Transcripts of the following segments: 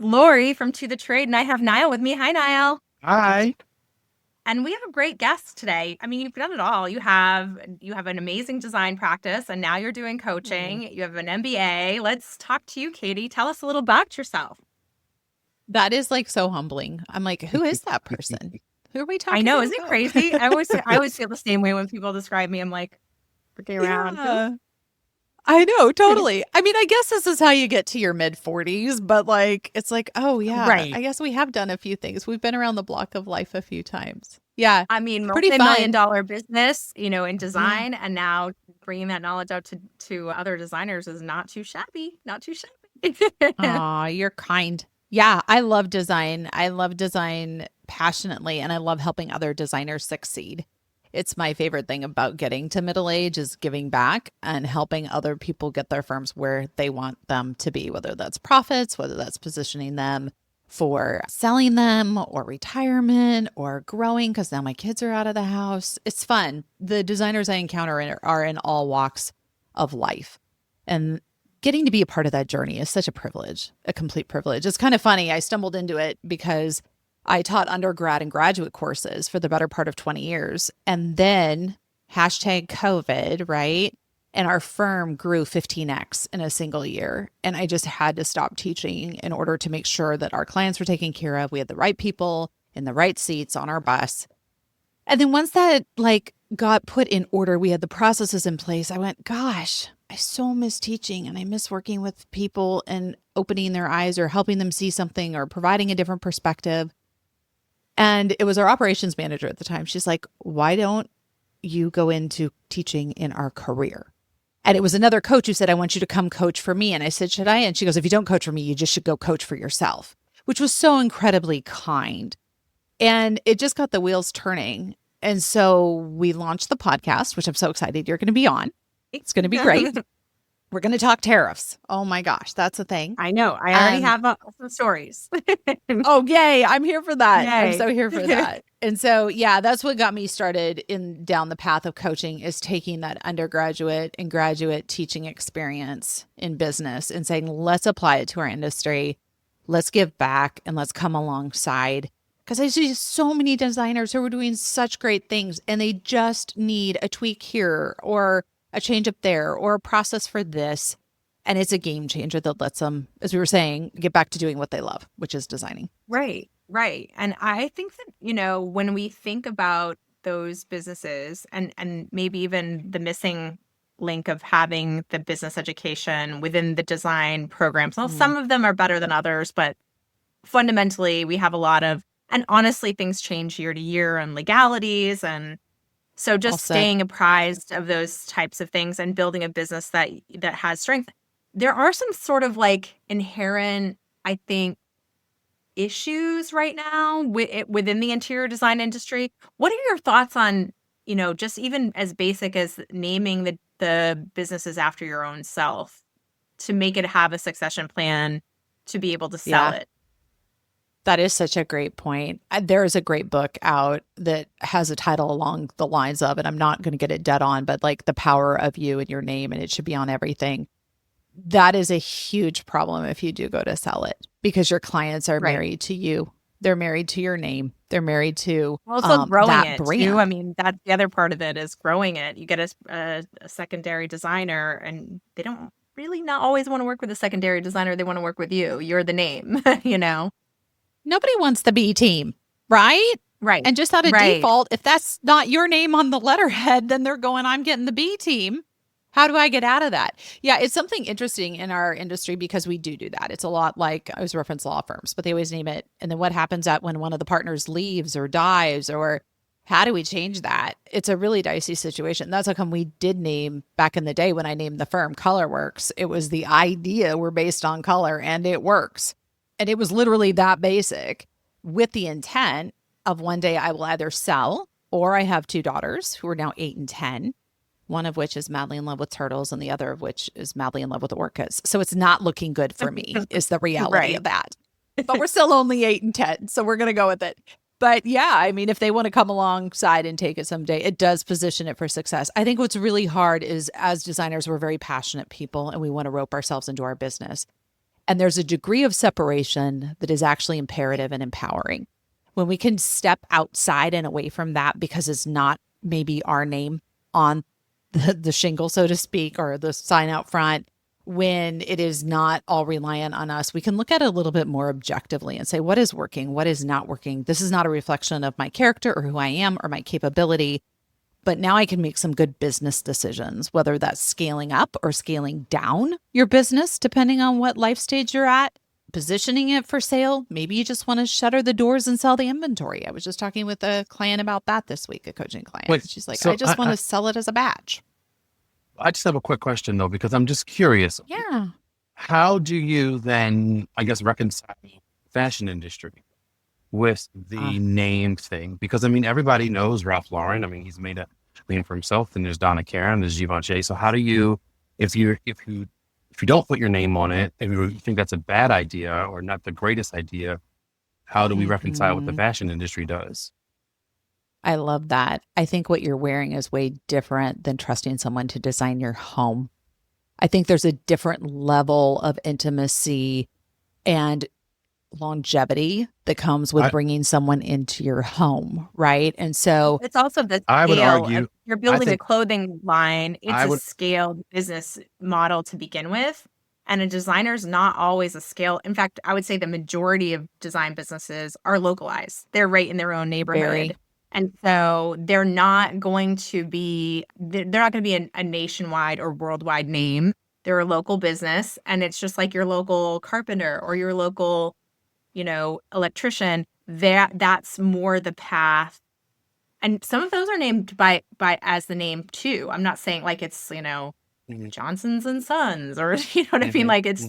Lori from To the Trade, and I have Niall with me. Hi, Niall. Hi. And we have a great guest today. I mean, you've done it all. You have an amazing design practice, and now you're doing Mm. coaching. You have an MBA. Let's talk to you, Katie. Tell us a little about yourself. That is like so humbling. I'm like, who is that person? Who are we I talking know, isn't it about? crazy? I always feel the same way when people describe me. I'm like, looking around. Who? Yeah, I know, totally. I mean, I guess this is how you get to your mid 40s, but like, it's like, oh, yeah, Right. I guess we have done a few things. We've been around the block of life a few times. Yeah, I mean, pretty multi-million fun. dollar business, in Yeah. design, and now bringing that knowledge out to other designers is not too shabby. Not too shabby. Aw, you're kind. Yeah, I love design. I love design passionately, and I love helping other designers succeed. It's my favorite thing about getting to middle age is giving back and helping other people get their firms where they want them to be, whether that's profits, whether that's positioning them for selling them or retirement or growing because now my kids are out of the house. It's fun. The designers I encounter are in all walks of life. And getting to be a part of that journey is such a privilege, a complete privilege. It's kind of funny. I stumbled into it because I taught undergrad and graduate courses for the better part of 20 years. And then hashtag COVID, right? And our firm grew 15x in a single year. And I just had to stop teaching in order to make sure that our clients were taken care of. We had the right people in the right seats on our bus. And then once that got put in order, we had the processes in place. I went, gosh, I so miss teaching and I miss working with people and opening their eyes or helping them see something or providing a different perspective. And it was our operations manager at the time. She's like, why don't you go into teaching in our career? And it was another coach who said, I want you to come coach for me. And I said, should I? And she goes, if you don't coach for me, you just should go coach for yourself, which was so incredibly kind. And it just got the wheels turning. And so we launched the podcast, which I'm so excited you're going to be on. It's going to be great. We're going to talk tariffs. Oh my gosh, that's a thing. I know. I already have some stories. Oh, yay. I'm here for that. I'm Yay. so here for that. And so, yeah, that's what got me started in down the path of coaching is taking that undergraduate and graduate teaching experience in business and saying, let's apply it to our industry. Let's give back and let's come alongside. Because I see so many designers who are doing such great things and they just need a tweak here or a change up there or a process for this. And it's a game changer that lets them, as we were saying, get back to doing what they love, which is designing. Right, right. And I think that, when we think about those businesses and maybe even the missing link of having the business education within the design programs, well, some of them are better than others, but fundamentally we have a lot of, and honestly, things change year to year and legalities. And so just staying apprised of those types of things and building a business that has strength. There are some sort of inherent, I think, issues right now within the interior design industry. What are your thoughts on, just even as basic as naming the businesses after your own self to make it have a succession plan to be able to sell it? That is such a great point. There is a great book out that has a title along the lines of, and I'm not going to get it dead on, but The Power of You and Your Name, and it should be on everything. That is a huge problem if you do go to sell it because your clients are married to you. They're married to your name. They're married to also growing that it brand. too. I mean, that's the other part of it is growing it. You get a secondary designer and they don't really not always want to work with a secondary designer. They want to work with you. You're the name, Nobody wants the B team, right? Right. And just out of default, if that's not your name on the letterhead, then they're going, I'm getting the B team. How do I get out of that? Yeah, it's something interesting in our industry because we do that. It's a lot like, I was reference law firms, but they always name it. And then what happens when one of the partners leaves or dies, or how do we change that? It's a really dicey situation. That's how come we did name back in the day when I named the firm ColorWorks. It was the idea we're based on color and it works. And it was literally that basic with the intent of one day I will either sell or I have two daughters who are now 8 and 10. One of which is madly in love with turtles and the other of which is madly in love with orcas. So it's not looking good for me is the reality of that. But we're still only 8 and 10. So we're going to go with it. But yeah, I mean, if they want to come alongside and take it someday, it does position it for success. I think what's really hard is as designers, we're very passionate people and we want to rope ourselves into our business. And there's a degree of separation that is actually imperative and empowering. When we can step outside and away from that because it's not maybe our name on the shingle, so to speak, or the sign out front, when it is not all reliant on us, we can look at it a little bit more objectively and say, what is working? What is not working? This is not a reflection of my character or who I am or my capability. But now I can make some good business decisions, whether that's scaling up or scaling down your business, depending on what life stage you're at, positioning it for sale. Maybe you just want to shutter the doors and sell the inventory. I was just talking with a client about that this week, a coaching client. Wait, She's like, so I just want to sell it as a batch. I just have a quick question though, because I'm just curious. Yeah. How do you then, I guess, reconcile fashion industry with the name thing? Because I mean, everybody knows Ralph Lauren. I mean, he's made a name for himself. And there's Donna Karan, there's Givenchy. So how do you, if you don't put your name on it, if you think that's a bad idea or not the greatest idea, how do we reconcile what the fashion industry does? I love that. I think what you're wearing is way different than trusting someone to design your home. I think there's a different level of intimacy and longevity that comes with bringing someone into your home, right? And so it's also the I would scale argue, of, you're building a clothing line. It's a scaled business model to begin with. And a designer's not always a scale. In fact, I would say the majority of design businesses are localized. They're right in their own neighborhood. And so they're not going to be a nationwide or worldwide name. They're a local business. And it's just like your local carpenter or your local, electrician. That's more the path. And some of those are named by as the name too. I'm not saying like it's, Johnson's and Sons or, you know what I mean? Like it's,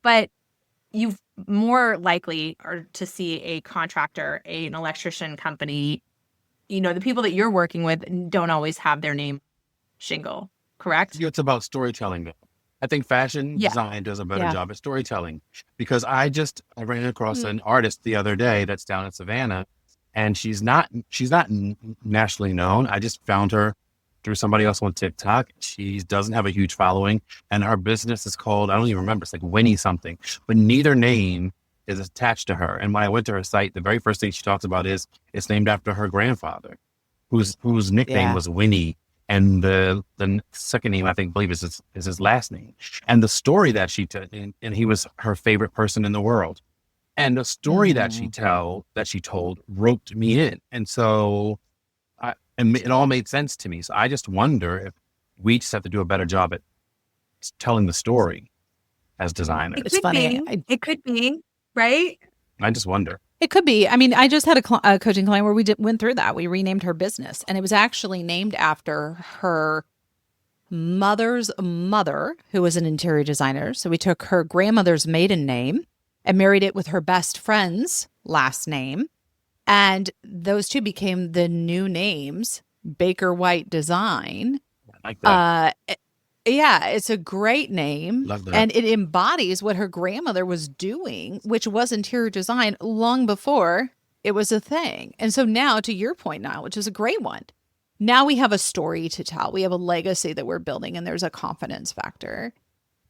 but you more likely are to see a contractor, an electrician company, the people that you're working with don't always have their name shingle, correct? It's about storytelling though. I think fashion design does a better job at storytelling because I ran across an artist the other day that's down in Savannah and she's not nationally known. I just found her through somebody else on TikTok. She doesn't have a huge following and her business is called, I don't even remember, it's like Winnie something, but neither name is attached to her. And when I went to her site, the very first thing she talks about is it's named after her grandfather, whose nickname was Winnie. And the second name, I believe is his last name. And the story that she told, and he was her favorite person in the world. And the story that she told roped me in. And so it all made sense to me. So I just wonder if we just have to do a better job at telling the story as designers. It's funny. It could be, right? I just wonder. It could be. I mean, I just had a coaching client where we went through that. We renamed her business, and it was actually named after her mother's mother, who was an interior designer. So we took her grandmother's maiden name and married it with her best friend's last name. And those two became the new names, Baker White Design. I like that. Yeah, it's a great name. Love that. And it embodies what her grandmother was doing, which was interior design long before it was a thing. And so now, to your point, Niall, which is a great one, now we have a story to tell. We have a legacy that we're building, and there's a confidence factor.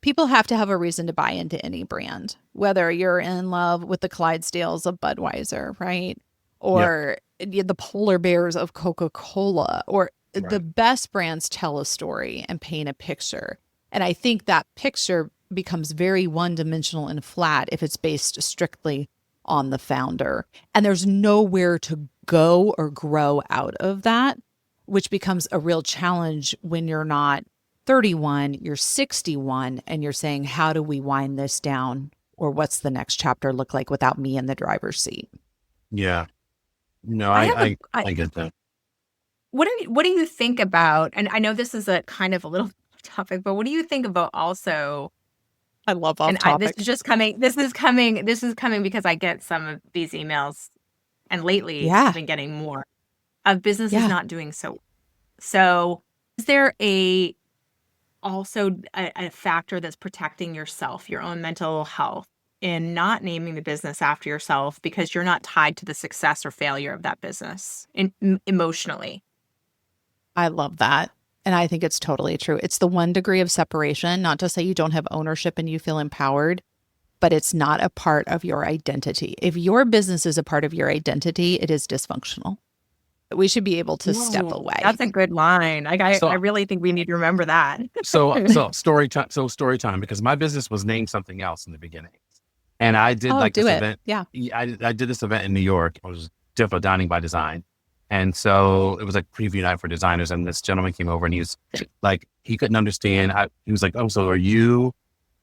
People have to have a reason to buy into any brand, whether you're in love with the Clydesdales of Budweiser, right? Or the polar bears of Coca-Cola, or the best brands tell a story and paint a picture. And I think that picture becomes very one-dimensional and flat if it's based strictly on the founder. And there's nowhere to go or grow out of that, which becomes a real challenge when you're not 31, you're 61, and you're saying, how do we wind this down? Or what's the next chapter look like without me in the driver's seat? Yeah. No, I get that. What do you think about, and I know this is a kind of a little topic, but what do you think about also? I love off topic. This is coming because I get some of these emails, and lately I've been getting more of businesses not doing so. So is there also a factor that's protecting yourself, your own mental health, in not naming the business after yourself because you're not tied to the success or failure of that business emotionally? I love that. And I think it's totally true. It's the 1 degree of separation, not to say you don't have ownership and you feel empowered, but it's not a part of your identity. If your business is a part of your identity, it is dysfunctional. We should be able to step away. That's a good line. I really think we need to remember that. so story time. So story time, because my business was named something else in the beginning, and I did this event. Yeah, I did this event in New York. It was Dining by Design, and so it was like preview night for designers. And this gentleman came over, and he was like, he couldn't understand. He was like, "Oh, so are you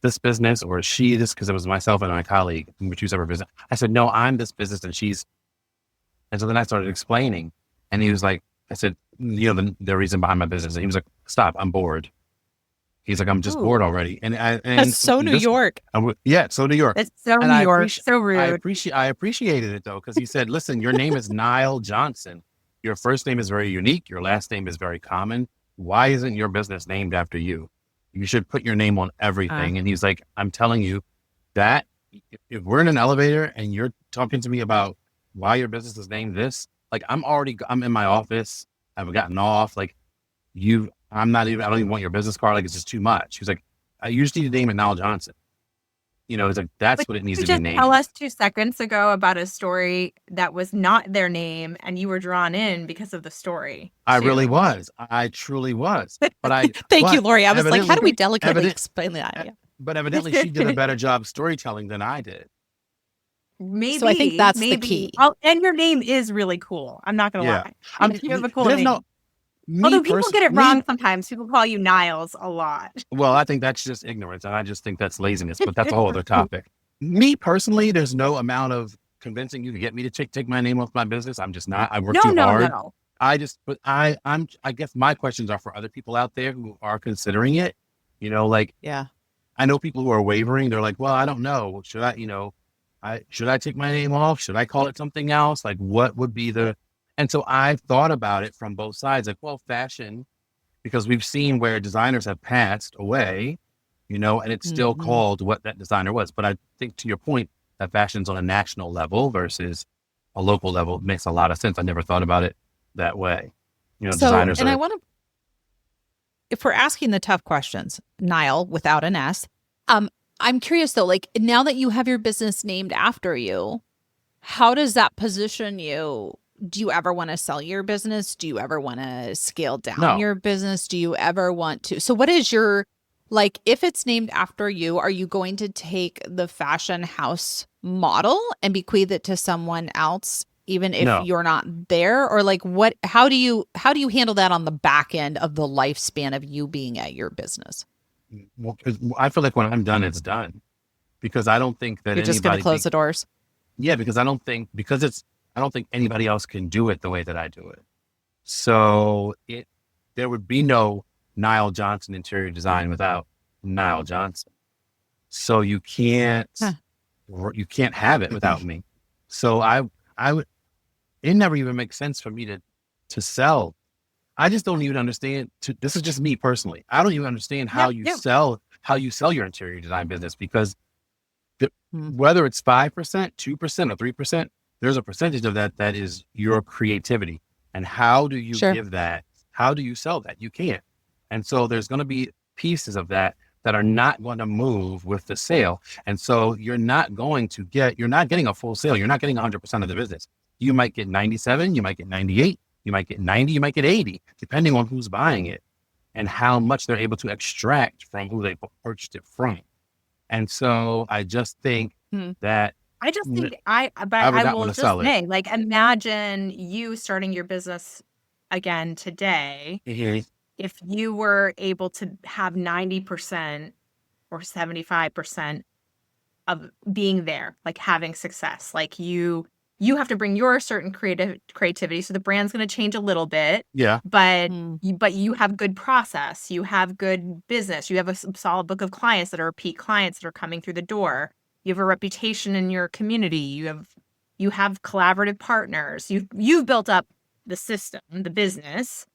this business, or is she this?" Because it was myself and my colleague, we choose our business. I said, "No, I'm this business, and she's." And so then I started explaining. And he was like, I said, the reason behind my business. And he was like, "Stop, I'm bored." He's like, "I'm just bored already." And that's so New York. Yeah, so New York. It's so New York. So rude. I appreciated it though, because he said, "Listen, your name is Niall Johnson. Your first name is very unique. Your last name is very common. Why isn't your business named after you? You should put your name on everything." And he's like, "I'm telling you that if we're in an elevator and you're talking to me about why your business is named this, like I'm in my office. I've gotten off. Like I don't even want your business card. Like it's just too much." He was like, "You just need to name it Niall Johnson." It's like, that's what it needs to be named. Just tell us 2 seconds ago about a story that was not their name and you were drawn in because of the story. I really was. I truly was. But Thank you, Lori. I was like, how do we delicately explain that? Yeah. But evidently she did a better job storytelling than I did. Maybe. So I think that's the key. And your name is really cool. I'm not going to lie. You have a cool name. Although people get it wrong sometimes. People call you Niles a lot. Well, I think that's just ignorance. And I just think that's laziness. But that's a whole other topic. Me personally, there's no amount of convincing you to get me to take my name off my business. I'm just not. I work too hard. No. I guess my questions are for other people out there who are considering it. I know people who are wavering. They're like, "Well, I don't know. Should I take my name off? Should I call it something else? Like, what would be the..." And so I've thought about it from both sides. Like, well, fashion, because we've seen where designers have passed away, and it's still called what that designer was. But I think, to your point, that fashion's on a national level versus a local level makes a lot of sense. I never thought about it that way. Designers. And I want to, if we're asking the tough questions, Niall without an S, I'm curious though, like now that you have your business named after you, how does that position you? Do you ever want to sell your business? Do you ever want to scale down your business? Do you ever want to? So what is your, like, if it's named after you, are you going to take the fashion house model and bequeath it to someone else, even if you're not there? Or like how do you handle that on the back end of the lifespan of you being at your business? Well, I feel like when I'm done, it's done, because I don't think that you're just going to close the doors. Yeah, because I don't think anybody else can do it the way that I do it. So there would be no Niall Johnson interior design without Niall Johnson. So you can't have it without me. So I would. It never even makes sense for me to sell. I just don't even understand. This is just me personally. I don't even understand how you sell your interior design business, because whether it's 5%, 2%, or 3%, there's a percentage of that is your creativity. And how do you give that? How do you sell that? You can't. And so there's going to be pieces of that are not going to move with the sale. And so you're not getting a full sale. You're not getting 100% of the business. You might get 97, you might get 98, you might get 90, you might get 80, depending on who's buying it and how much they're able to extract from who they purchased it from. And so I just think that I will just say, like, imagine you starting your business again today. Mm-hmm. If you were able to have 90% or 75% of being there, like having success, like you have to bring your certain creativity. So the brand's going to change a little bit. Yeah. But you have good process. You have good business. You have a solid book of clients that are repeat clients that are coming through the door. You have a reputation in your community. You have collaborative partners. You've built up the system, the business.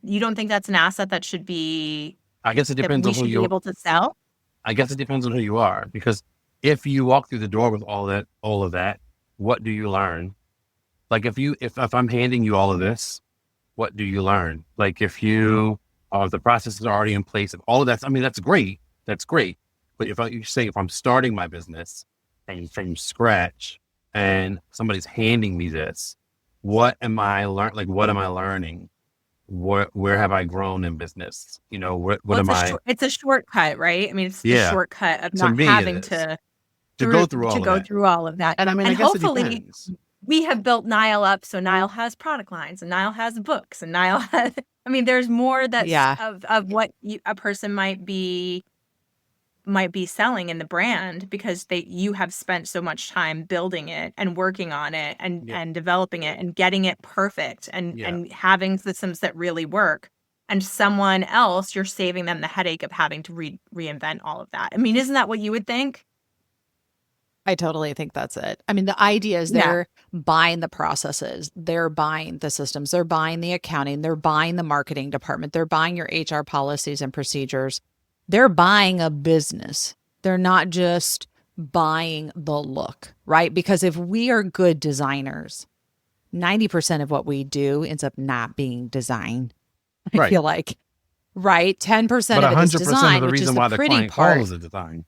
You don't think that's an asset that should be? I guess it depends on who you're able to sell. I guess it depends on who you are, because if you walk through the door with all of that, what do you learn? Like if I'm handing you all of this, what do you learn? Like if the processes are already in place, if all of that, I mean, that's great. But if I'm starting my business from scratch and somebody's handing me this, what am I what am I learning? Where have I grown in business? What Well, am I? it's a shortcut, right? I mean, it's the Yeah, shortcut of to not me it having is to go through to all of go that. through all of that. And I mean, I And guess it hopefully depends. we have built Nile up so Nile has product lines and Nile has books and Nile has I mean, there's more that's Yeah. of what a person might be selling in the brand because you have spent so much time building it and working on it Yeah, and developing it and getting it perfect yeah, and having systems that really work. And someone else, you're saving them the headache of having to reinvent all of that. I mean, isn't that what you would think? I totally think that's it. I mean, the idea is Yeah. they're buying the processes, they're buying the systems, they're buying the accounting, they're buying the marketing department, they're buying your HR policies and procedures. They're buying a business. They're not just buying the look, right? Because if we are good designers, 90% of what we do ends up not being design. I right. feel like, right? 10% But of it is 100% of design, the which is reason the why the pretty client part. calls it design.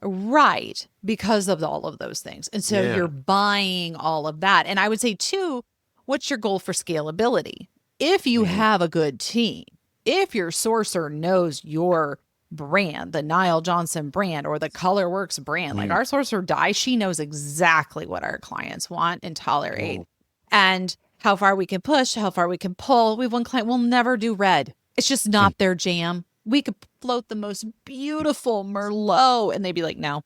Right, because of all of those things. And so you're Yeah. buying all of that. And I would say, too, what's your goal for scalability? If you Mhm. have a good team, if your sourcer knows your brand, the Nile Johnson brand or the Colorworks brand, like Mhm. our sourcer Di, she knows exactly what our clients want and tolerate Oh, and how far we can push, how far we can pull. We have one client will never do red. It's just mm, not their jam. We could float the most beautiful Merlot and they'd be like, no,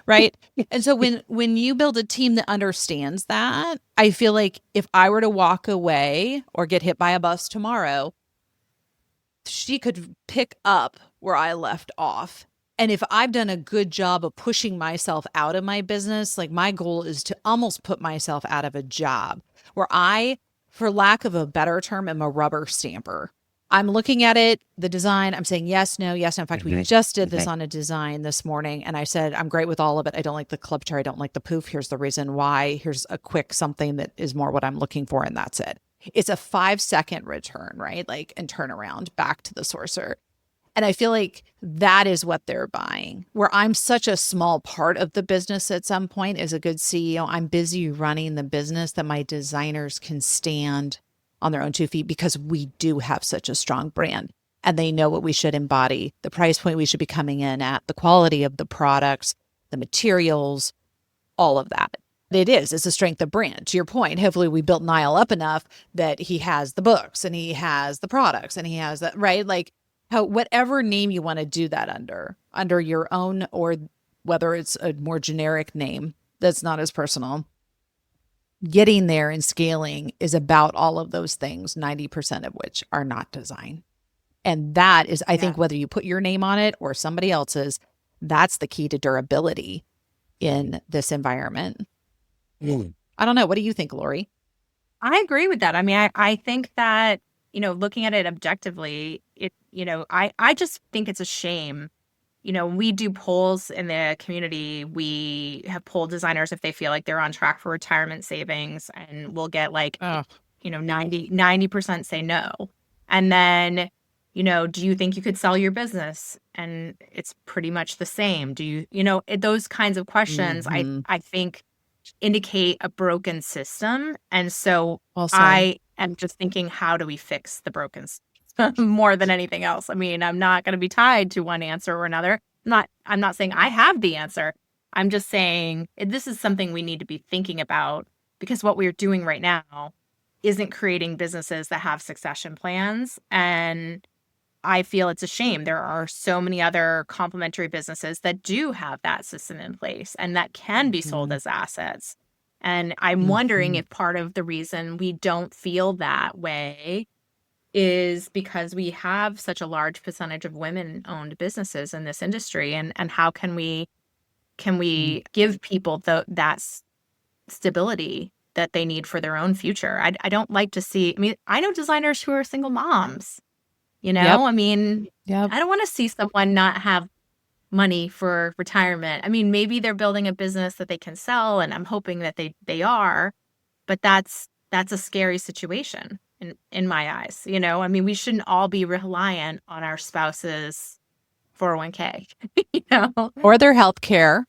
right? And so when you build a team that understands that, I feel like if I were to walk away or get hit by a bus tomorrow, she could pick up where I left off. And if I've done a good job of pushing myself out of my business, like my goal is to almost put myself out of a job where I, for lack of a better term, am a rubber stamper. I'm looking at it, the design, I'm saying yes, no, yes, no. In fact, we mhm, just did this mhm. on a design this morning. And I said, I'm great with all of it. I don't like the club chair. I don't like the poof. Here's the reason why. Here's a quick something that is more what I'm looking for. And that's it. It's a 5-second return, right? Like, and turnaround back to the sourcer. And I feel like that is what they're buying. Where I'm such a small part of the business at some point as a good CEO, I'm busy running the business that my designers can stand on their own 2 feet because we do have such a strong brand and they know what we should embody, the price point we should be coming in at, the quality of the products, the materials, all of that. It's a strength of brand. To your point, hopefully we built Niall up enough that he has the books and he has the products and he has that, right? Like how, whatever name you want to do that under your own, or whether it's a more generic name that's not as personal, getting there and scaling is about all of those things, 90% of which are not design. And that is, I Yeah. think, whether you put your name on it or somebody else's, that's the key to durability in this environment. Mm. I don't know. What do you think, Lori? I agree with that. I mean, I think that, looking at it objectively, I just think it's a shame. We do polls in the community. We have polled designers if they feel like they're on track for retirement savings, and we'll get like, Oh, 90% say no. And then, do you think you could sell your business? And it's pretty much the same. Do you, those kinds of questions, mm-hmm. I think indicate a broken system. And so Well said. I am just thinking, how do we fix the broken system more than anything else? I mean, I'm not going to be tied to one answer or another. I'm not saying I have the answer. I'm just saying this is something we need to be thinking about because what we're doing right now isn't creating businesses that have succession plans. And I feel it's a shame. There are so many other complementary businesses that do have that system in place and that can be sold Mm-hmm. as assets. And I'm wondering Mm-hmm. if part of the reason we don't feel that way is because we have such a large percentage of women-owned businesses in this industry. And how can we give people that stability that they need for their own future? I don't like to see. I mean, I know designers who are single moms. Yep. I mean, Yep. I don't want to see someone not have money for retirement. I mean, maybe they're building a business that they can sell, and I'm hoping that they are, but that's a scary situation in my eyes. I mean, we shouldn't all be reliant on our spouse's 401k, you know, Or their health care.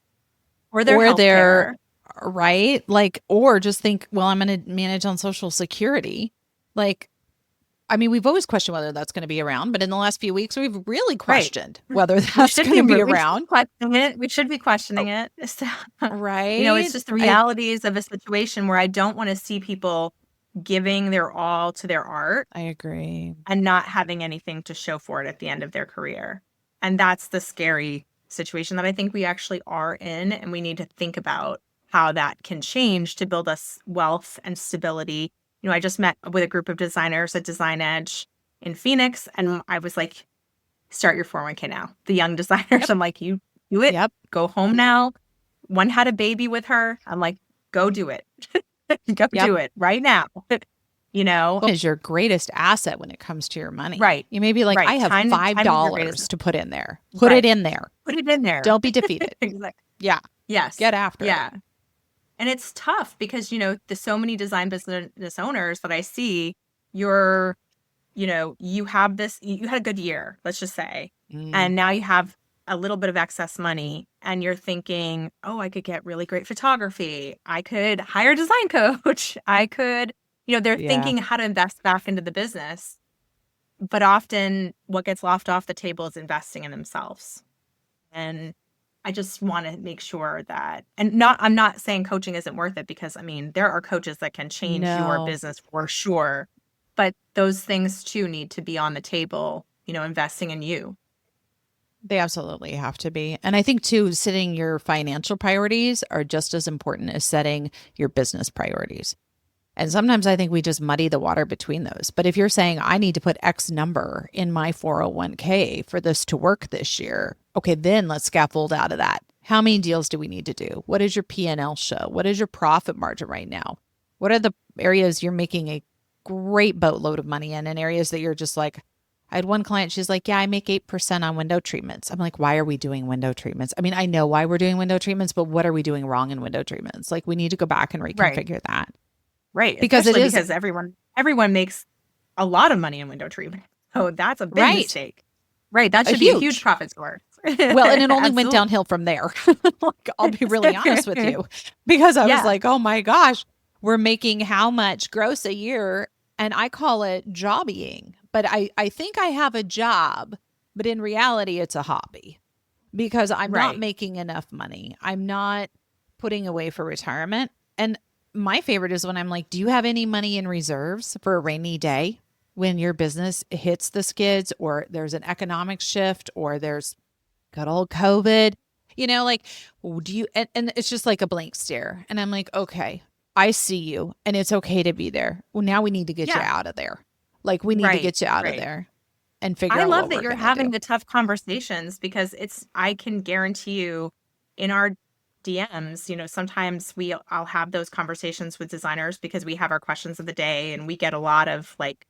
or their healthcare. Right. Like, or just think, well, I'm going to manage on Social Security. Like, I mean, we've always questioned whether that's going to be around, but in the last few weeks, we've really questioned whether that's going to be around. We should be questioning it. So, right. It's just the realities of a situation where I don't want to see people giving their all to their art. I agree. And not having anything to show for it at the end of their career. And that's the scary situation that I think we actually are in. And we need to think about how that can change to build us wealth and stability. I just met with a group of designers at Design Edge in Phoenix, and I was like, start your 401k now. The young designers, yep. I'm like, you do it. Yep. Go home now. One had a baby with her. I'm like, go do it. Go do it right now. Is your greatest asset when it comes to your money. Right. You may be like, I have $5 to put in there. Put it in there. Put it in there. Don't be defeated. Exactly. Yeah. Yes. Get after it. And it's tough because, there's so many design business owners that I see, you have this, you had a good year, let's just say, and now you have a little bit of excess money and you're thinking, oh, I could get really great photography. I could hire a design coach. I could, they're thinking how to invest back into the business. But often what gets left off the table is investing in themselves. And I just want to make sure that, I'm not saying coaching isn't worth it, because there are coaches that can change your business for sure. But those things too need to be on the table, investing in you. They absolutely have to be. And I think too, setting your financial priorities are just as important as setting your business priorities. And sometimes I think we just muddy the water between those. But if you're saying, I need to put X number in my 401k for this to work this year, okay, then let's scaffold out of that. How many deals do we need to do? What is your P&L show? What is your profit margin right now? What are the areas you're making a great boatload of money in, and areas that you're just like, I had one client, she's like, yeah, I make 8% on window treatments. I'm like, why are we doing window treatments? I know why we're doing window treatments, but what are we doing wrong in window treatments? Like, we need to go back and reconfigure that. Right. Because everyone makes a lot of money in window treatment. So that's a big mistake. Right. That should be a huge profit source. Well, and it only went downhill from there. Like, I'll be really honest with you, because I was like, oh my gosh, we're making how much gross a year? And I call it jobbying. But I think I have a job, but in reality, it's a hobby, because I'm not making enough money. I'm not putting away for retirement. And my favorite is when I'm like, do you have any money in reserves for a rainy day when your business hits the skids, or there's an economic shift, or there's good old COVID, do you, and it's just like a blank stare. And I'm like, okay, I see you, and it's okay to be there. Well, now we need to get you out of there. Like, we need to get you out of there and figure out what we're I love that you're having the tough conversations, because I can guarantee you in our DMs, sometimes I'll have those conversations with designers because we have our questions of the day, and we get a lot of like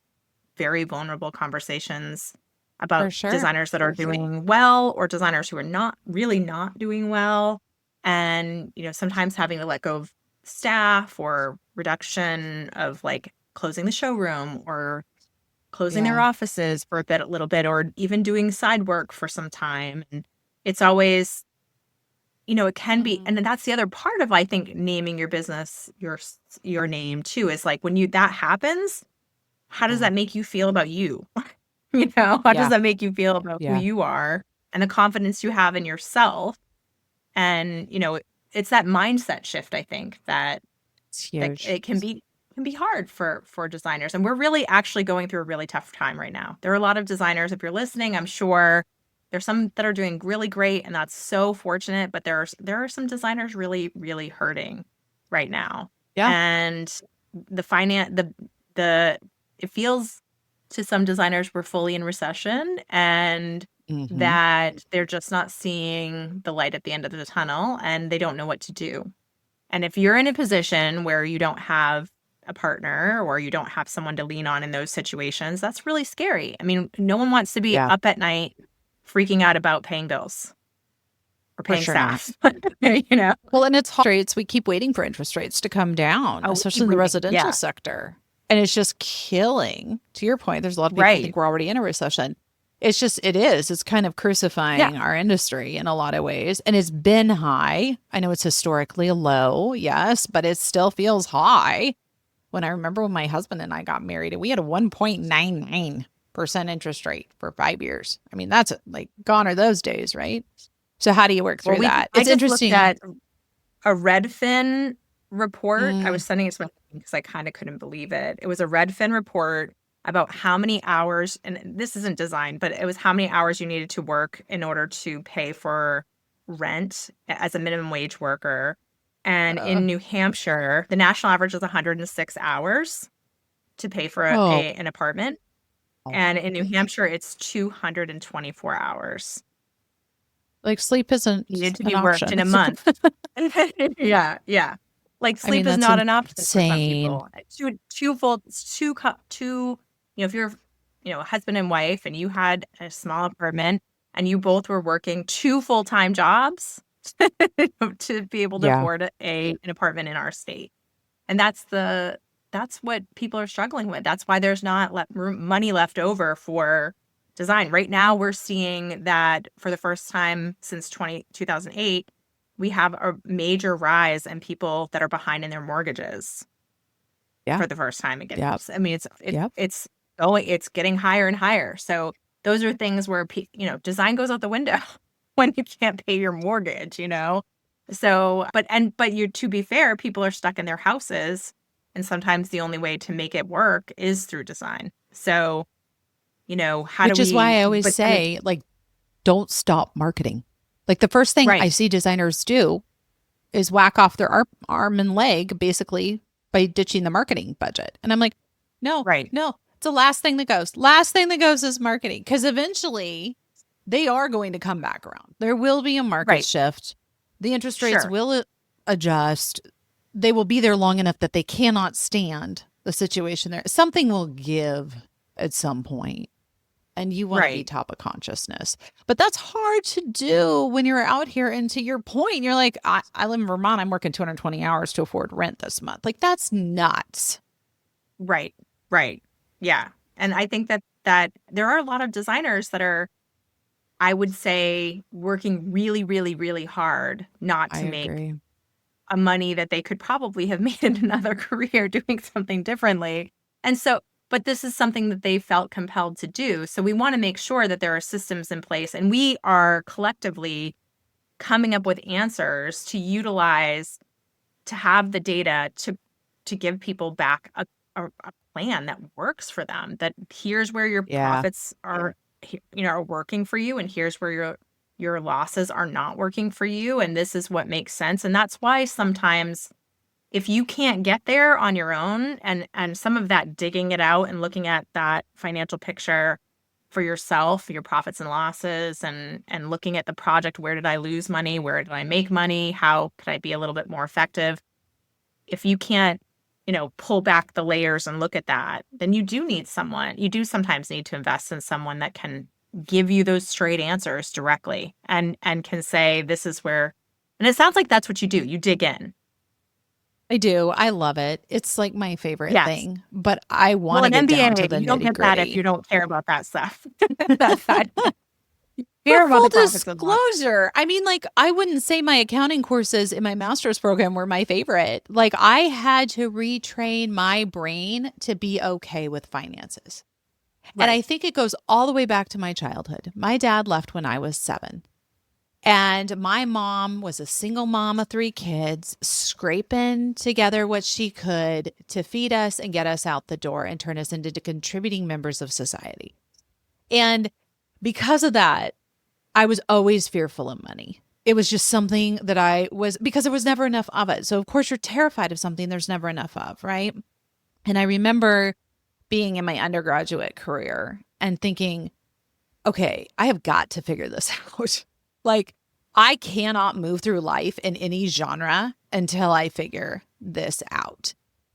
very vulnerable conversations about designers that are doing well, or designers who are not doing well. And, sometimes having to let go of staff, or reduction of like closing the showroom, or closing their offices for a little bit, or even doing side work for some time. And it's always, it can be, and that's the other part of, I think, naming your business, your name too, is like, when that happens, how does that make you feel about you? How does that make you feel about who you are and the confidence you have in yourself? And, it's that mindset shift, I think, that it can be hard for designers. And we're really actually going through a really tough time right now. There are a lot of designers, if you're listening, I'm sure there's some that are doing really great, and that's so fortunate. But there are some designers really, really hurting right now. Yeah. And it feels to some designers we're fully in recession, and that they're just not seeing the light at the end of the tunnel, and they don't know what to do. And if you're in a position where you don't have a partner, or you don't have someone to lean on in those situations, that's really scary. No one wants to be up at night freaking out about paying bills or paying staff. Well, and it's hard. We keep waiting for interest rates to come down, especially in the residential sector. And it's just killing. To your point, there's a lot of people who think we're already in a recession. It's kind of crucifying our industry in a lot of ways. And it's been high. I know it's historically low, yes, but it still feels high. When I remember when my husband and I got married, and we had a 1.99% interest rate for 5 years. I mean, that's like gone are those days, right? So how do you work through that? It's interesting. I just looked at a Redfin report. I was sending it to my because I kind of couldn't believe it. It was a Redfin report about how many hours, and this isn't design, but it was how many hours you needed to work in order to pay for rent as a minimum wage worker. And in New Hampshire, the national average is 106 hours to pay for an apartment. And in New Hampshire, it's 224 hours. Like sleep isn't needed to be worked in a month. Yeah. Like sleep is not an option for some people. If you're, a husband and wife and you had a small apartment and you both were working 2 full-time jobs to be able to afford an apartment in our state. And that's what people are struggling with. That's why there's not money left over for design. Right now, we're seeing that for the first time since 2008, we have a major rise in people that are behind in their mortgages for the first time again. Yep. I mean, it's getting higher and higher. So those are things where, design goes out the window when you can't pay your mortgage, So, but to be fair, people are stuck in their houses. And sometimes the only way to make it work is through design. So, Which is why I always say, don't stop marketing. Like the first thing I see designers do is whack off their arm and leg, basically, by ditching the marketing budget. And I'm like, no. It's the last thing that goes. Last thing that goes is marketing. Because eventually they are going to come back around. There will be a market shift. The interest rates will adjust. They will be there long enough that they cannot stand the situation there. Something will give at some point. And you want to be top of consciousness. But that's hard to do when you're out here. And to your point, you're like, I live in Vermont. I'm working 220 hours to afford rent this month. Like, that's nuts. Right. Yeah. And I think that there are a lot of designers that are, I would say, working really, really, really hard not to make a money that they could probably have made in another career doing something differently. And so, but this is something that they felt compelled to do. So we want to make sure that there are systems in place, and we are collectively coming up with answers to utilize, to have the data to give people back a plan that works for them, that here's where your profits are, are working for you, and here's where your losses are not working for you, and this is what makes sense. And that's why sometimes if you can't get there on your own, and some of that digging it out and looking at that financial picture for yourself, your profits and losses, and looking at the project, where did I lose money? Where did I make money? How could I be a little bit more effective? If you can't, pull back the layers and look at that, then you do sometimes need to invest in someone that can give you those straight answers directly and can say, this is where, and it sounds like that's what you do. You dig in. I do. I love it. It's like my favorite thing, but I want to get down to the you don't get that if you don't care about that stuff. Full disclosure. I mean, I wouldn't say my accounting courses in my master's program were my favorite. I had to retrain my brain to be okay with finances. Right. And I think it goes all the way back to my childhood. My dad left when I was 7. And my mom was a single mom of 3 kids, scraping together what she could to feed us and get us out the door and turn us into contributing members of society. And because of that, I was always fearful of money. It was just something that because there was never enough of it. So of course you're terrified of something there's never enough of, right? And I remember being in my undergraduate career and thinking, okay, I have got to figure this out. I cannot move through life in any genre until I figure this out.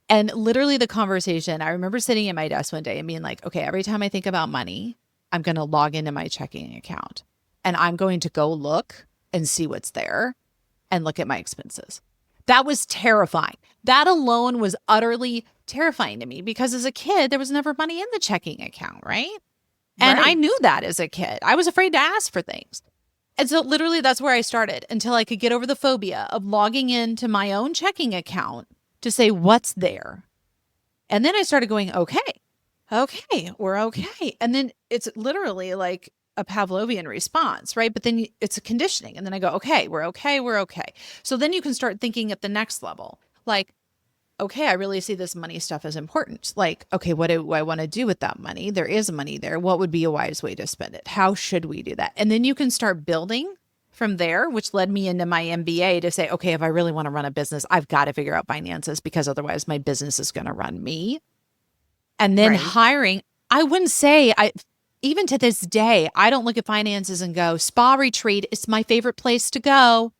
And literally the conversation, I remember sitting at my desk one day and being like, okay, every time I think about money, I'm going to log into my checking account and I'm going to go look and see what's there and look at my expenses. That was terrifying. That alone was utterly terrifying to me because as a kid, there was never money in the checking account, right? And I Right. knew that as a kid. I was afraid to ask for things. And so literally that's where I started until I could get over the phobia of logging into my own checking account to say what's there. And then I started going, okay, we're okay. And then it's literally like a Pavlovian response, right? But then it's a conditioning. And then I go, okay, we're okay, we're okay. So then you can start thinking at the next level, like, okay, I really see this money stuff as important. Like, okay, what do I want to do with that money? There is money there. What would be a wise way to spend it? How should we do that? And then you can start building from there, which led me into my MBA to say, okay, if I really want to run a business, I've got to figure out finances because otherwise my business is going to run me. And then Right. hiring, I wouldn't say even to this day, I don't look at finances and go, spa retreat, it's my favorite place to go.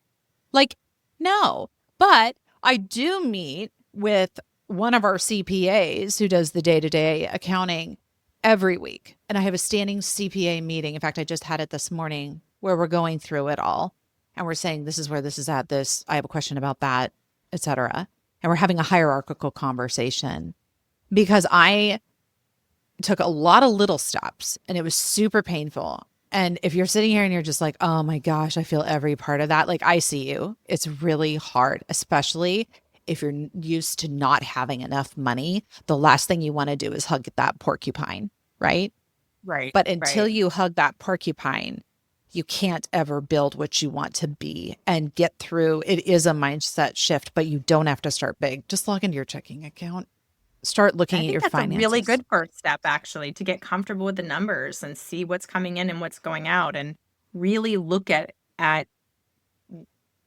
Like, no, but I do meet with one of our CPAs who does the day-to-day accounting every week. And I have a standing CPA meeting. In fact, I just had it this morning where we're going through it all. And we're saying, this is where this is at, this, I have a question about that, et cetera. And we're having a hierarchical conversation because I took a lot of little steps and it was super painful. And if you're sitting here and you're just like, oh my gosh, I feel every part of that. Like, I see you. It's really hard, especially if you're used to not having enough money. The last thing you want to do is hug that porcupine, right? Right. But until Right. you hug that porcupine, you can't ever build what you want to be and get through. It is a mindset shift, but you don't have to start big. Just log into your checking account. Start looking I at your think that's a finances. really good first step, actually, to get comfortable with the numbers and see what's coming in and what's going out, and really look at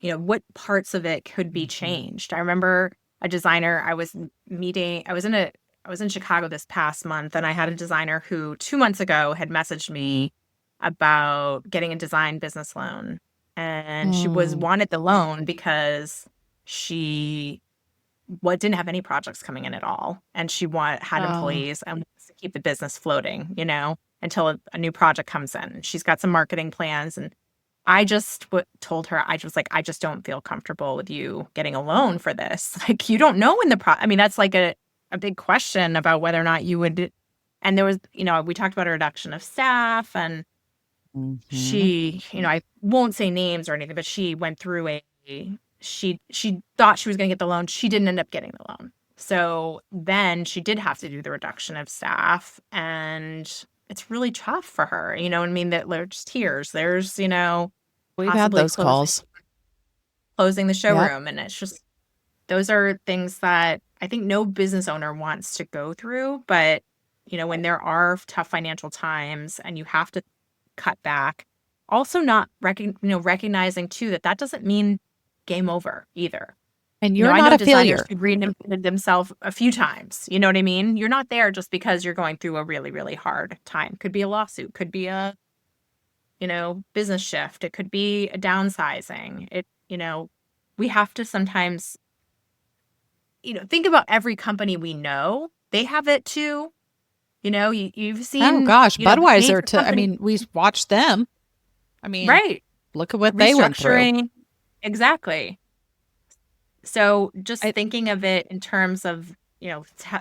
what parts of it could be changed. I remember a designer I was meeting. I was in Chicago this past month, and I had a designer who 2 months ago had messaged me about getting a design business loan, and she Mm. wanted the loan because she didn't have any projects coming in at all, and she had Oh, employees and wants to keep the business floating, until a new project comes in. She's got some marketing plans, and I just told her, I was like, I just don't feel comfortable with you getting a loan for this. Like, you don't know when I mean, that's like a big question about whether or not you would. And there was, we talked about a reduction of staff, and mhm. she, I won't say names or anything, but she went through she thought she was going to get the loan. She didn't end up getting the loan. So then she did have to do the reduction of staff, and it's really tough for her. You know what I mean? That there's tears. There's, We've had possibly those calls. closing the Yep. showroom. And it's just, those are things that I think no business owner wants to go through. But, when there are tough financial times and you have to cut back, also not recognizing too that doesn't mean game over either. And you're I not know a designers failure. who reinvented themselves a few times. You know what I mean? You're not there just because you're going through a really, really hard time. Could be a lawsuit, could be a, business shift. It could be a downsizing. We have to sometimes, think about every company we know. They have it too. You've Oh seen, gosh, major Budweiser I company, mean, we watched them. I mean, right? look at what they went through. Restructuring. Exactly. So just I, thinking of it in terms of,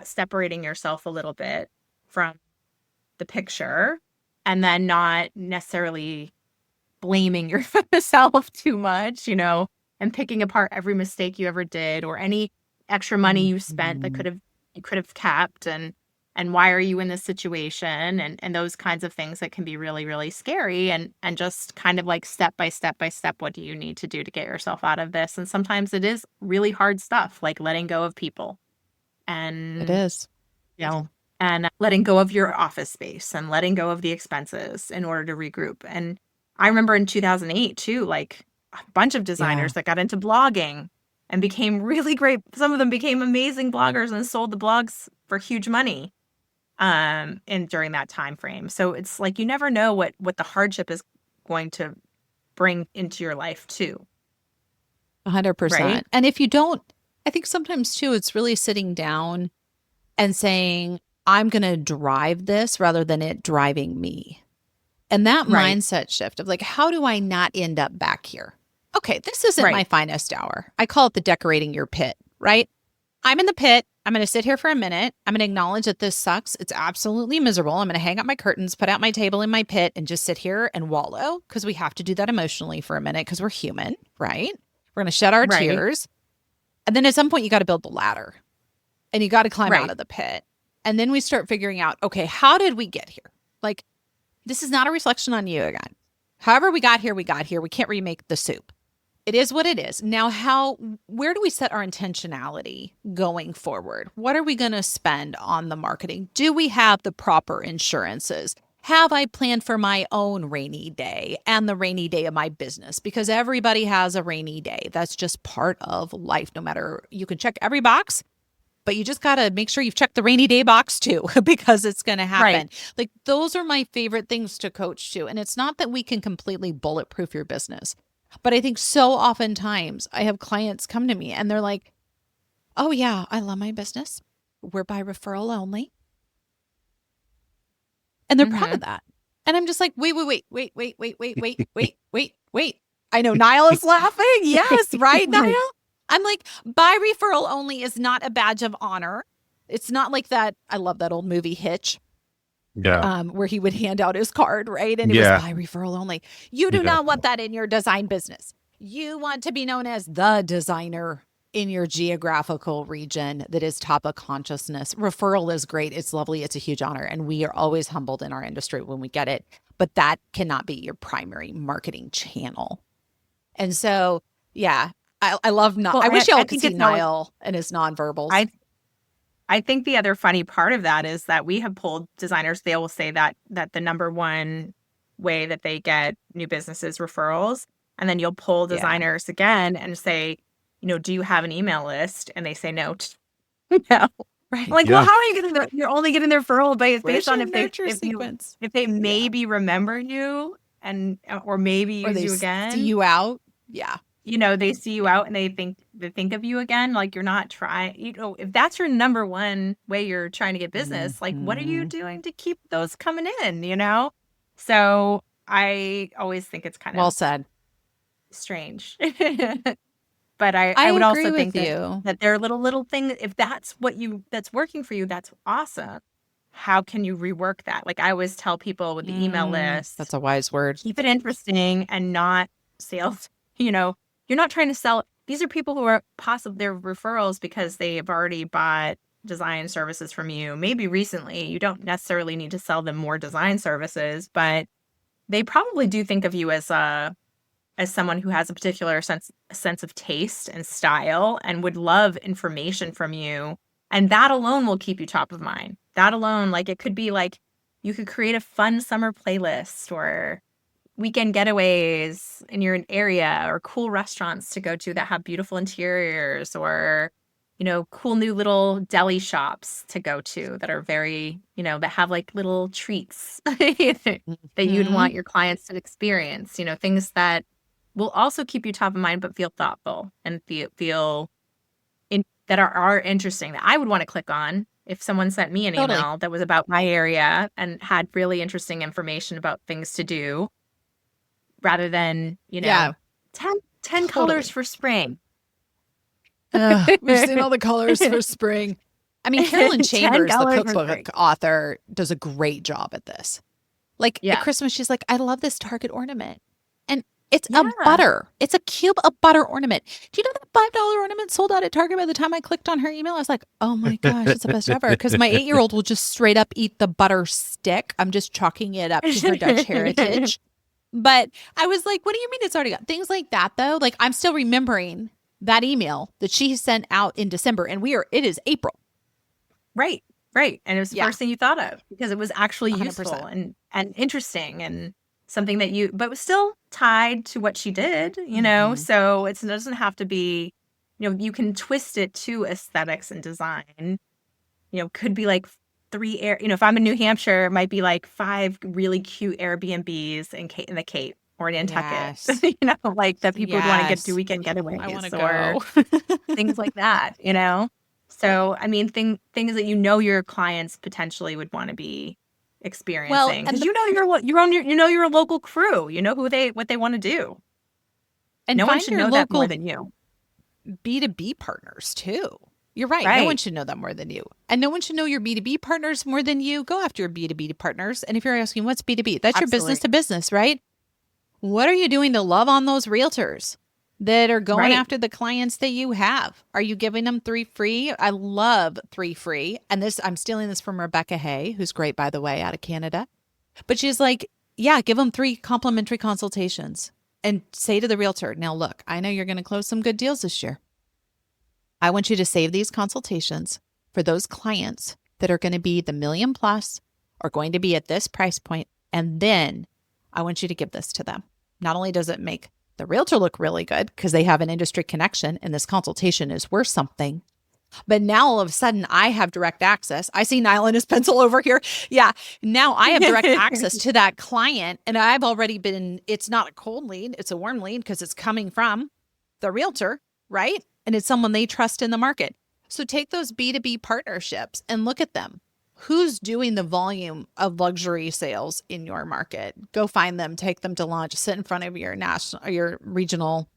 separating yourself a little bit from the picture, and then not necessarily blaming yourself too much, and picking apart every mistake you ever did or any extra money you spent that Mhm. you could have kept, and why are you in this situation, and those kinds of things that can be really, really scary, and just kind of like step by step by step, what do you need to do to get yourself out of this? And sometimes it is really hard stuff, like letting go of people, It and is. you know and letting go of your office space, and letting go of the expenses in order to regroup. And I remember in 2008 too, like a bunch of Yeah. designers that got into blogging and became really great. Some of them became amazing bloggers and sold the blogs for huge money, and during that time frame. So it's like you never know what the hardship is going to bring into your life too, right? 100%. And if you don't, I think sometimes too, it's really sitting down and saying, I'm going to drive this rather than it driving me. And that Right. mindset shift of like, how do I not end up back here? Okay, this isn't my Right. finest hour. I call it the decorating your pit, right? I'm in the pit. I'm going to sit here for a minute. I'm going to acknowledge that this sucks. It's absolutely miserable. I'm going to hang up my curtains, put out my table in my pit, and just sit here and wallow, because we have to do that emotionally for a minute because we're human, right? We're going to shed our Right. tears. And then at some point, you got to build the ladder and you got to climb Right. out of the pit. And then we start figuring out, okay, how did we get here? Like, this is not a reflection on you again. However we got here, we got here. We can't remake the soup. It is what it is. Now, where do we set our intentionality going forward? What are we going to spend on the marketing? Do we have the proper insurances? Have I planned for my own rainy day and the rainy day of my business? Because everybody has a rainy day. That's just part of life. No matter, you can check every box, but you just got to make sure you've checked the rainy day box too, because it's going to happen. Right. Like, those are my favorite things to coach to. And it's not that we can completely bulletproof your business, but I think so oftentimes I have clients come to me and they're like, oh yeah, I love my business. We're by referral only. And they're proud of that. And I'm just like, wait. I know Niall is laughing. Yes, right, Niall? I'm like, by referral only is not a badge of honor. It's not like that. I love that old movie Hitch. Yeah. Where he would hand out his card, right? And it was by referral only. You do not want that in your design business. You want to be known as the designer in your geographical region that is top of consciousness. Referral is great. It's lovely. It's a huge honor. And we are always humbled in our industry when we get it. But that cannot be your primary marketing channel. And so, yeah, I love not. Well, I wish y'all could see it's Niall and his nonverbals. I think the other funny part of that is that we have polled designers. They will say that the number one way that they get new business is referrals. And then you'll poll designers again and say, do you have an email list? And they say no. No. Right. I'm like, well, how are you getting you're only getting their referral based on if they maybe remember you or maybe use you again. See you out. Yeah. They see you out and they think of you again. Like, you're not trying, if that's your number one way you're trying to get business, like, what are you doing to keep those coming in, So I always think it's kind of well said. Strange. But I would also think that there are little things, if that's that's working for you, that's awesome. How can you rework that? Like, I always tell people with the email list, that's a wise word. Keep it interesting and not sales. You're not trying to sell. These are people who are they're referrals because they have already bought design services from you. Maybe recently. You don't necessarily need to sell them more design services, but they probably do think of you as someone who has a particular sense of taste and style and would love information from you. And that alone will keep you top of mind. That alone, like, it could be like you could create a fun summer playlist or weekend getaways in your area, or cool restaurants to go to that have beautiful interiors, or, cool new little deli shops to go to that are very, that have like little treats that you'd want your clients to experience, things that will also keep you top of mind, but feel thoughtful and feel that are interesting, that I would want to click on if someone sent me an email that was about my area and had really interesting information about things to do, rather than, 10 colors for spring. We've seen all the colors for spring. I mean, Carolyn Chambers, the cookbook author, does a great job at this. Like, at Christmas, she's like, I love this Target ornament. And it's a butter. It's a cube of butter ornament. Do you know that $5 ornament sold out at Target by the time I clicked on her email? I was like, oh my gosh, it's the best ever. Because my 8-year-old will just straight up eat the butter stick. I'm just chalking it up to her Dutch heritage. But I was like, what do you mean it's already got? Things like that, though. Like, I'm still remembering that email that she sent out in December, and it is April. Right. And it was the first thing you thought of, because it was actually 100%. useful and interesting and something that but it was still tied to what she did, so it doesn't have to be, you can twist it to aesthetics and design. Could be like 3 if I'm in New Hampshire, it might be like 5 really cute Airbnbs in the Cape or in Nantucket, like that people would want to get to weekend getaways. I want to go. Things like that, So, I mean, things that your clients potentially would want to be experiencing, because you're a local crew. You know what they want to do, and no one should know that more than you. B2B partners too. You're right. No one Right. should know that more than you. And no one should know your B2B partners more than you. Go after your B2B partners. And if you're asking what's B2B, that's your business Absolutely. to business, right? What are you doing to love on those realtors that are going Right. after the clients that you have? Are you giving them 3 free? I love 3 free. And this, I'm stealing this from Rebecca Hay, who's great, by the way, out of Canada. But she's like, yeah, give them 3 complimentary consultations and say to the realtor, now look, I know you're going to close some good deals this year. I want you to save these consultations for those clients that are going to be the million plus or going to be at this price point. And then I want you to give this to them. Not only does it make the realtor look really good because they have an industry connection and this consultation is worth something, but now all of a sudden I have direct access. I see Niall and his pencil over here. Yeah. Now I have direct access to that client and I've already been, it's not a cold lead, it's a warm lead because it's coming from the realtor, right? And it's someone they trust in the market. So take those B2B partnerships and look at them. Who's doing the volume of luxury sales in your market? Go find them, take them to lunch, sit in front of your national, your regional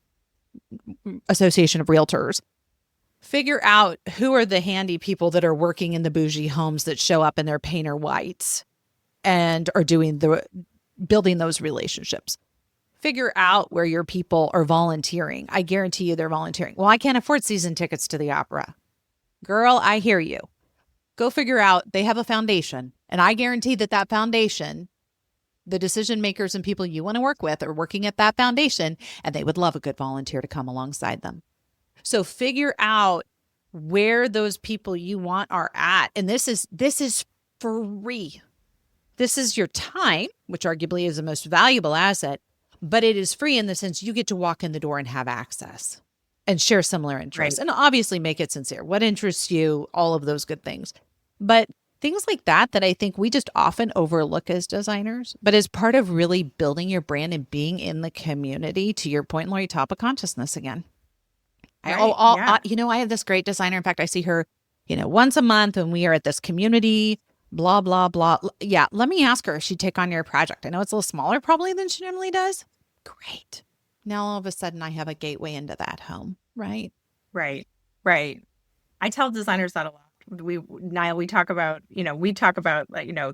association of realtors. Figure out who are the handy people that are working in the bougie homes that show up in their painter whites and are doing building those relationships. Figure out where your people are volunteering. I guarantee you they're volunteering. Well, I can't afford season tickets to the opera. Girl, I hear you. Go figure out they have a foundation. And I guarantee that foundation, the decision makers and people you want to work with are working at that foundation, and they would love a good volunteer to come alongside them. So figure out where those people you want are at. And this is free. This is your time, which arguably is the most valuable asset. But it is free in the sense you get to walk in the door and have access and share similar interests. Right. And obviously make it sincere. What interests you? All of those good things. But things like that I think we just often overlook as designers, but as part of really building your brand and being in the community, to your point, Lori, top of consciousness again. Right. I have this great designer. In fact, I see her, once a month when we are at this community, blah, blah, blah. Yeah. Let me ask her if she'd take on your project. I know it's a little smaller probably than she normally does. Great. Now all of a sudden I have a gateway into that home, right? Right. Right. I tell designers that a lot. Niall, we talk about,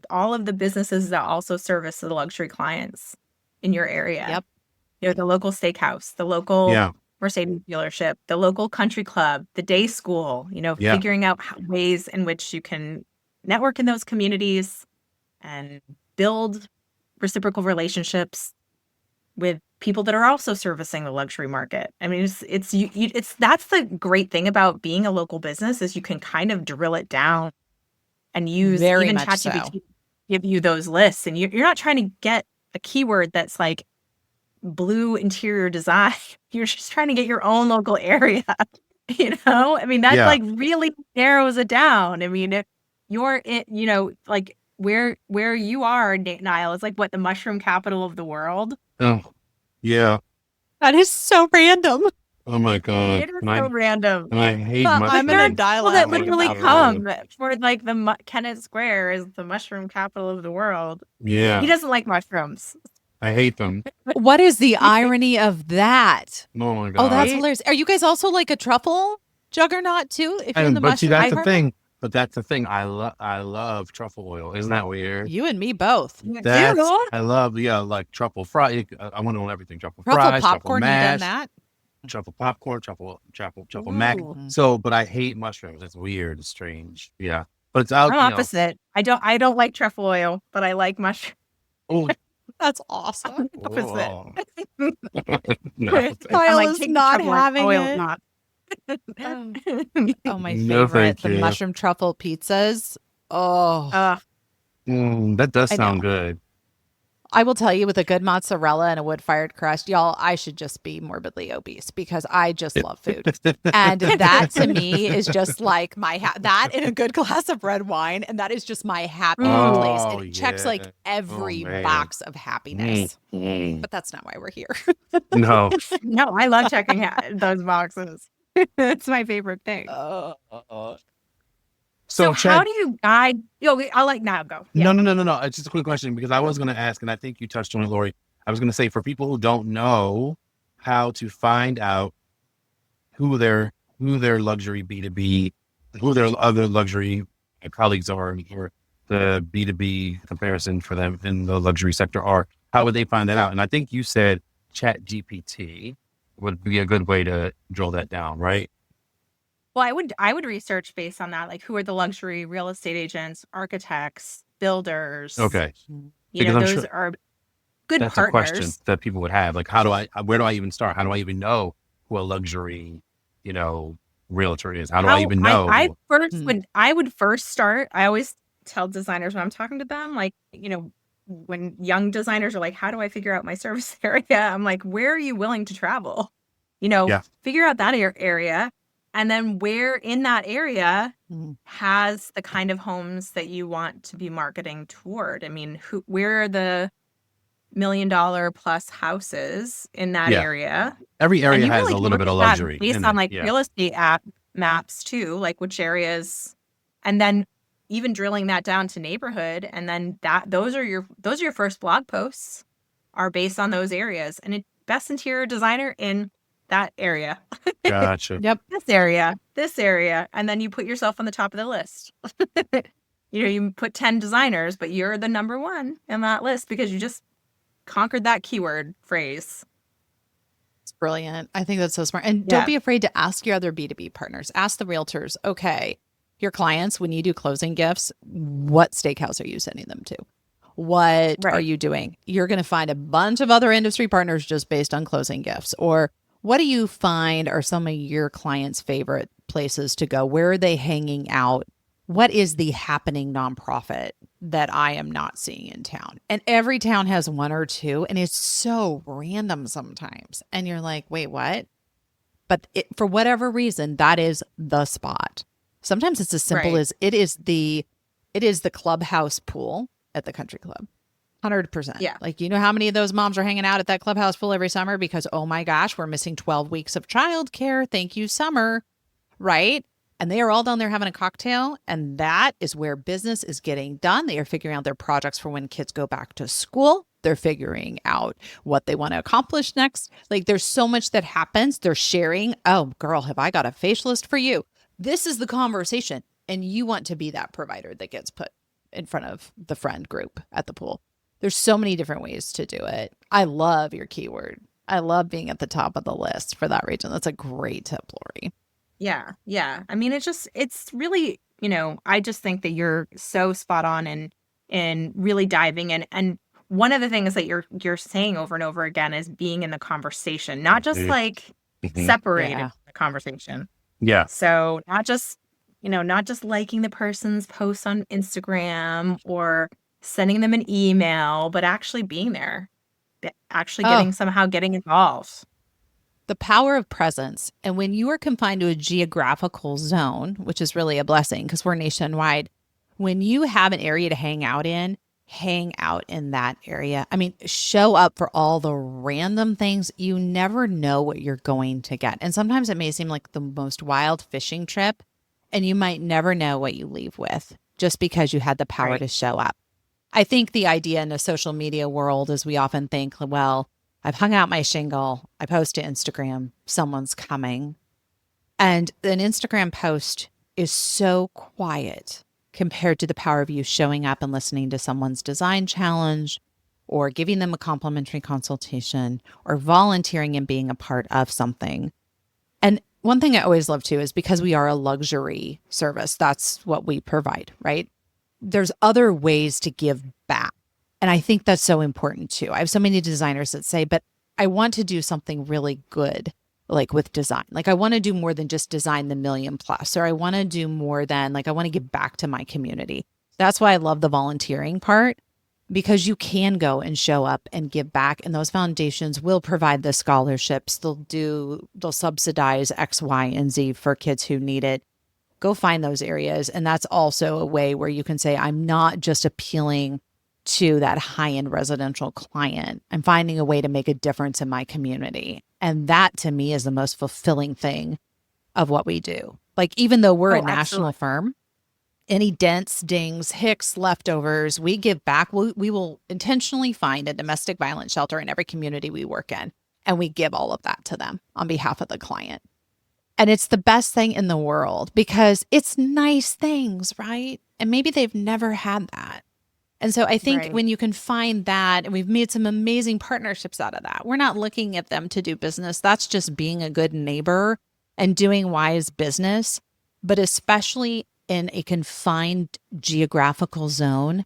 all of the businesses that also service the luxury clients in your area. Yep. The local steakhouse, the local Mercedes dealership, the local country club, the day school, figuring out ways in which you can network in those communities and build reciprocal relationships with people that are also servicing the luxury market. I mean, that's the great thing about being a local business is you can kind of drill it down and use even ChatGPT to give you those lists. And you're not trying to get a keyword that's like blue interior design. You're just trying to get your own local area. I mean, that like really narrows it down. I mean, if you're in, like where you are, Niall, is like what, the mushroom capital of the world. Oh, yeah. That is so random. Oh my God. It is so random. And I hate mushrooms. I'm going to dial that literally come for like Kennett Square is the mushroom capital of the world. Yeah. He doesn't like mushrooms. I hate them. What is the irony of that? Oh my God. Oh, that's hilarious. Are you guys also like a truffle juggernaut too? If you're in the but see, mushroom, that's the thing. But that's the thing. I love truffle oil. Isn't that weird? You and me both. I love, like truffle fry. I want to own everything. Truffle fries, popcorn, truffle mash, you done that? truffle popcorn, truffle mac. So, but I hate mushrooms. It's weird. It's strange. Yeah. But it's out. I'm opposite. I don't like truffle oil, but I like mushrooms. Oh, that's awesome. Opposite. No, Kyle like, is not having oil, it. not. Oh, my No, favorite, thank the you. mushroom truffle pizzas. Oh, that does sound good. I will tell you, with a good mozzarella and a wood-fired crust, y'all, I should just be morbidly obese because I just love food. And that to me is just like that and a good glass of red wine. And that is just my happy place. And it checks like every box of happiness. But that's not why we're here. No. No, I love checking those boxes. It's my favorite thing. So how do you guide? I'll let Niall go. Yeah. No. It's just a quick question because I was going to ask, and I think you touched on it, Lori. I was going to say, for people who don't know how to find out who their luxury B2B who their other luxury colleagues are, or the B2B comparison for them in the luxury sector are. How would they find that out? And I think you said Chat GPT would be a good way to drill that down, right? Well, I would research based on that, like who are the luxury real estate agents, architects, builders. Okay. Because I'm Those sure are good that's a question partners. that people would have. Like, where do I even start? How do I even know who a luxury, you know, realtor is? How do I How even I know I who? first would I would first start. I always tell designers when I'm talking to them, like, when young designers are like, how do I figure out my service area? I'm like, where are you willing to travel? Yeah. Figure out that area. And then where in that area has the kind of homes that you want to be marketing toward? I mean, where are the $1 million plus houses in that Yeah. area? Every And area you has really a can little look bit at of that luxury based in on it. like Yeah. real estate app maps too, like which areas, and then even drilling that down to neighborhood, and then those are your first blog posts are based on those areas, and best interior designer in that area. Gotcha. Yep. This area, and then you put yourself on the top of the list. You put 10 designers, but you're the number one in that list because you just conquered that keyword phrase. It's brilliant. I think that's so smart. And don't Yeah. be afraid to ask your other B2B partners. Ask the realtors, okay, your clients, when you do closing gifts, what steakhouse are you sending them to? What are Right. you doing? You're going to find a bunch of other industry partners just based on closing gifts. Or what do you find are some of your clients' favorite places to go? Where are they hanging out? What is the happening nonprofit that I am not seeing in town? And every town has one or two, and it's so random sometimes. And you're like, wait, what? But for whatever reason, that is the spot. Sometimes it's as simple Right. as it is the clubhouse pool at the country club. 100%. Yeah. Like, how many of those moms are hanging out at that clubhouse pool every summer because, oh my gosh, we're missing 12 weeks of childcare. Thank you, summer. Right. And they are all down there having a cocktail. And that is where business is getting done. They are figuring out their projects for when kids go back to school. They're figuring out what they want to accomplish next. Like, there's so much that happens. They're sharing. Oh, girl, have I got a facialist for you? This is the conversation. And you want to be that provider that gets put in front of the friend group at the pool. There's so many different ways to do it. I love your keyword. I love being at the top of the list for that reason. That's a great tip, Lori. Yeah. Yeah. I mean, it's really, I just think that you're so spot on and really diving in. And one of the things that you're saying over and over again is being in the conversation, not just like separated Yeah. the conversation. Yeah. So not just liking the person's post on Instagram or sending them an email, but actually being there, actually somehow getting involved. The power of presence. And when you are confined to a geographical zone, which is really a blessing because we're nationwide, when you have an area to hang out in that area. I mean, show up for all the random things. You never know what you're going to get. And sometimes it may seem like the most wild fishing trip, and you might never know what you leave with just because you had the power to show up. I think the idea in a social media world is we often think, well, I've hung out my shingle, I post to Instagram, someone's coming. And an Instagram post is so quiet compared to the power of you showing up and listening to someone's design challenge or giving them a complimentary consultation or volunteering and being a part of something. And one thing I always love too is because we are a luxury service, that's what we provide, right? There's other ways to give back. And I think that's so important too. I have so many designers that say, but I want to do something really good, like with design. Like I want to do more than just design the $1 million plus, or I want to do more than I want to give back to my community. That's why I love the volunteering part, because you can go and show up and give back. And those foundations will provide the scholarships. They'll subsidize X, Y, and Z for kids who need it. Go find those areas. And that's also a way where you can say, I'm not just appealing to that high-end residential client. I'm finding a way to make a difference in my community. And that to me is the most fulfilling thing of what we do. Like, even though we're a national firm, any dents, dings, hicks, leftovers, we give back. We will intentionally find a domestic violence shelter in every community we work in. And we give all of that to them on behalf of the client. And it's the best thing in the world because it's nice things, right? And maybe they've never had that. And so I think Right. when you can find that, and we've made some amazing partnerships out of that, we're not looking at them to do business. That's just being a good neighbor and doing wise business. But especially in a confined geographical zone,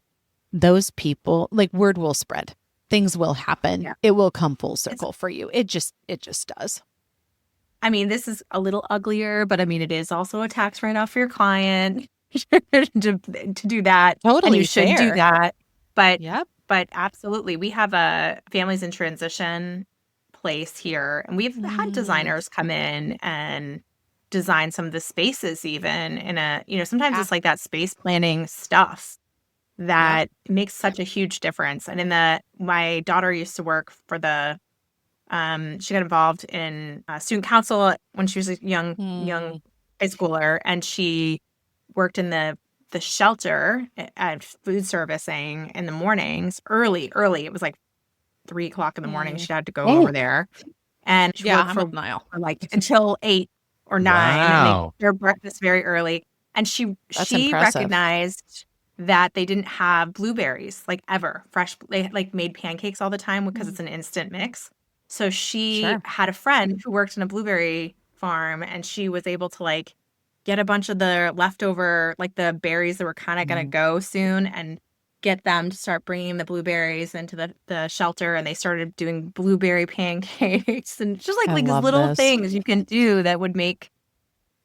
those people, like, word will spread. Things will happen. Yeah. It will come full circle for you. It just does. I mean, this is a little uglier, but I mean, it is also a tax write-off for your client to do that. Totally and you should do fair. that. But Yep. but absolutely, we have a families in transition place here, and we've had designers come in and design some of the spaces even in a, sometimes Yeah. it's like that space planning stuff Yep. that makes such a huge difference. And my daughter used to work for she got involved in student council when she was a young high schooler, and she worked in the shelter at food servicing in the mornings, early. It was like 3:00 in the morning. She had to go over there, and she worked I'm for with Niall. like until 8 or 9, and they Wow. served breakfast very early. And That's she impressive. recognized that they didn't have blueberries like ever fresh. They like made pancakes all the time because it's an instant mix. So she Sure. had a friend who worked in a blueberry farm, and she was able to like get a bunch of the leftover, like the berries that were kind of going to go soon, and get them to start bringing the blueberries into the shelter. And they started doing blueberry pancakes and just I like these love little this. things you can do that would make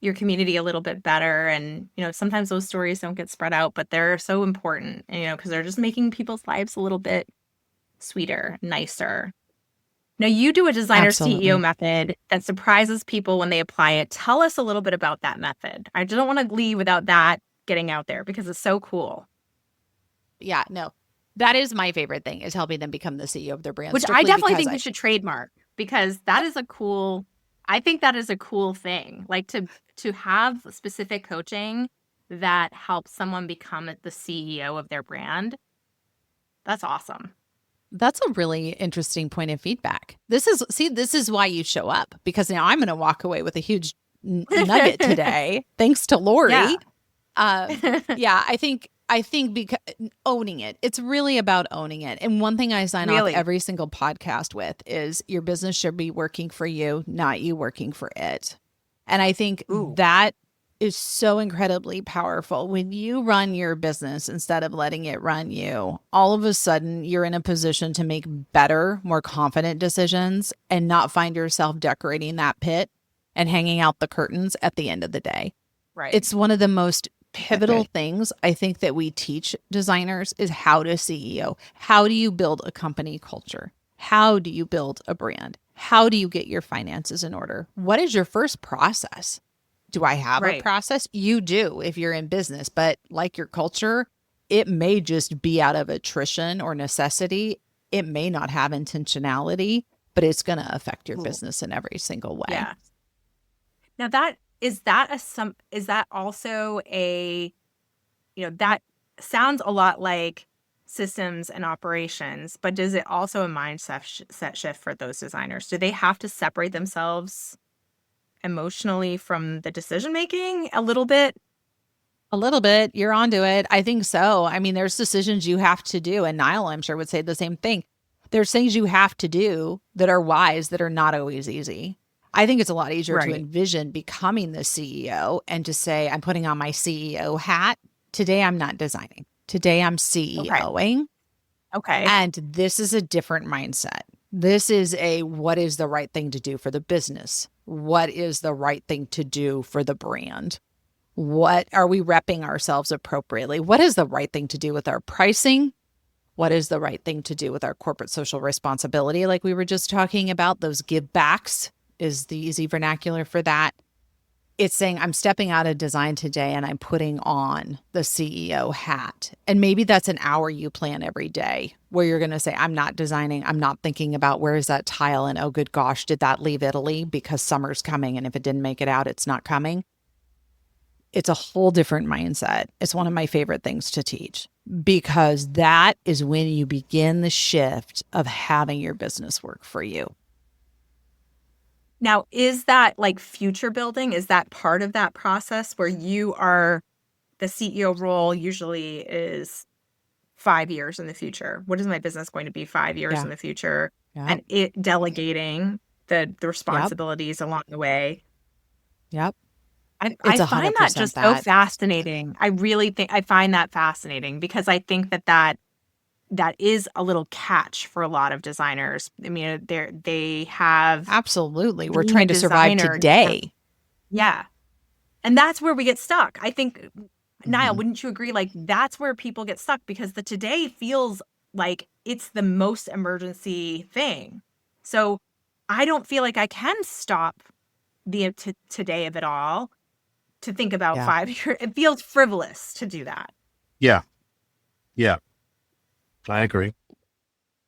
your community a little bit better. And, sometimes those stories don't get spread out, but they're so important, because they're just making people's lives a little bit sweeter, nicer. Now, you do a designer Absolutely. CEO method that surprises people when they apply it. Tell us a little bit about that method. I don't want to leave without that getting out there because it's so cool. Yeah, no, that is my favorite thing, is helping them become the CEO of their brand. Which I definitely think you should trademark, because that is I think that is a cool thing. Like to have specific coaching that helps someone become the CEO of their brand. That's awesome. That's a really interesting point of feedback. This is why you show up, because now I'm going to walk away with a huge nugget today, thanks to Lori. Yeah. I think because owning it, it's really about owning it. And one thing I sign off every single podcast with is your business should be working for you, not you working for it. And I think that is so incredibly powerful. When you run your business instead of letting it run you, all of a sudden you're in a position to make better, more confident decisions and not find yourself decorating that pit and hanging out the curtains at the end of the day. Right. It's one of the most pivotal things I think that we teach designers is how to CEO. How do you build a company culture? How do you build a brand? How do you get your finances in order? What is your first process? Do I have a process? You do if you're in business, but like your culture, it may just be out of attrition or necessity. It may not have intentionality, but it's going to affect your business in every single way. Yeah. Now is that also a, that sounds a lot like systems and operations, but does it also a mindset shift for those designers? Do they have to separate themselves emotionally from the decision making a little bit? A little bit. You're onto it. I think so. I mean, there's decisions you have to do. And Niall, I'm sure, would say the same thing. There's things you have to do that are wise that are not always easy. I think it's a lot easier to envision becoming the CEO and to say, I'm putting on my CEO hat. Today, I'm not designing. Today, I'm CEOing. Okay. And this is a different mindset. This is what is the right thing to do for the business? What is the right thing to do for the brand? What are we repping ourselves appropriately? What is the right thing to do with our pricing? What is the right thing to do with our corporate social responsibility? Like we were just talking about, those give backs is the easy vernacular for that. It's saying I'm stepping out of design today and I'm putting on the CEO hat. And maybe that's an hour you plan every day where you're going to say, I'm not designing. I'm not thinking about where is that tile and oh, good gosh, did that leave Italy because summer's coming and if it didn't make it out, it's not coming. It's a whole different mindset. It's one of my favorite things to teach because that is when you begin the shift of having your business work for you. Now, is that like future building? Is that part of that process where you are the CEO role usually is 5 years in the future? What is my business going to be 5 years Yeah. in the future? Yep. And it delegating the Yep. responsibilities along the way. Yep. I It's find that 100% just so that. fascinating. I really think I find that fascinating because I think that is a little catch for a lot of designers. I mean, they have Absolutely. We're being a trying to survive designer. today. Yeah. And that's where we get stuck. I think, Niall, Mhm. wouldn't you agree? Like, that's where people get stuck because the today feels like it's the most emergency thing. So I don't feel like I can stop the today of it all to think about Yeah. 5 years. It feels frivolous to do that, Yeah. Yeah. I agree.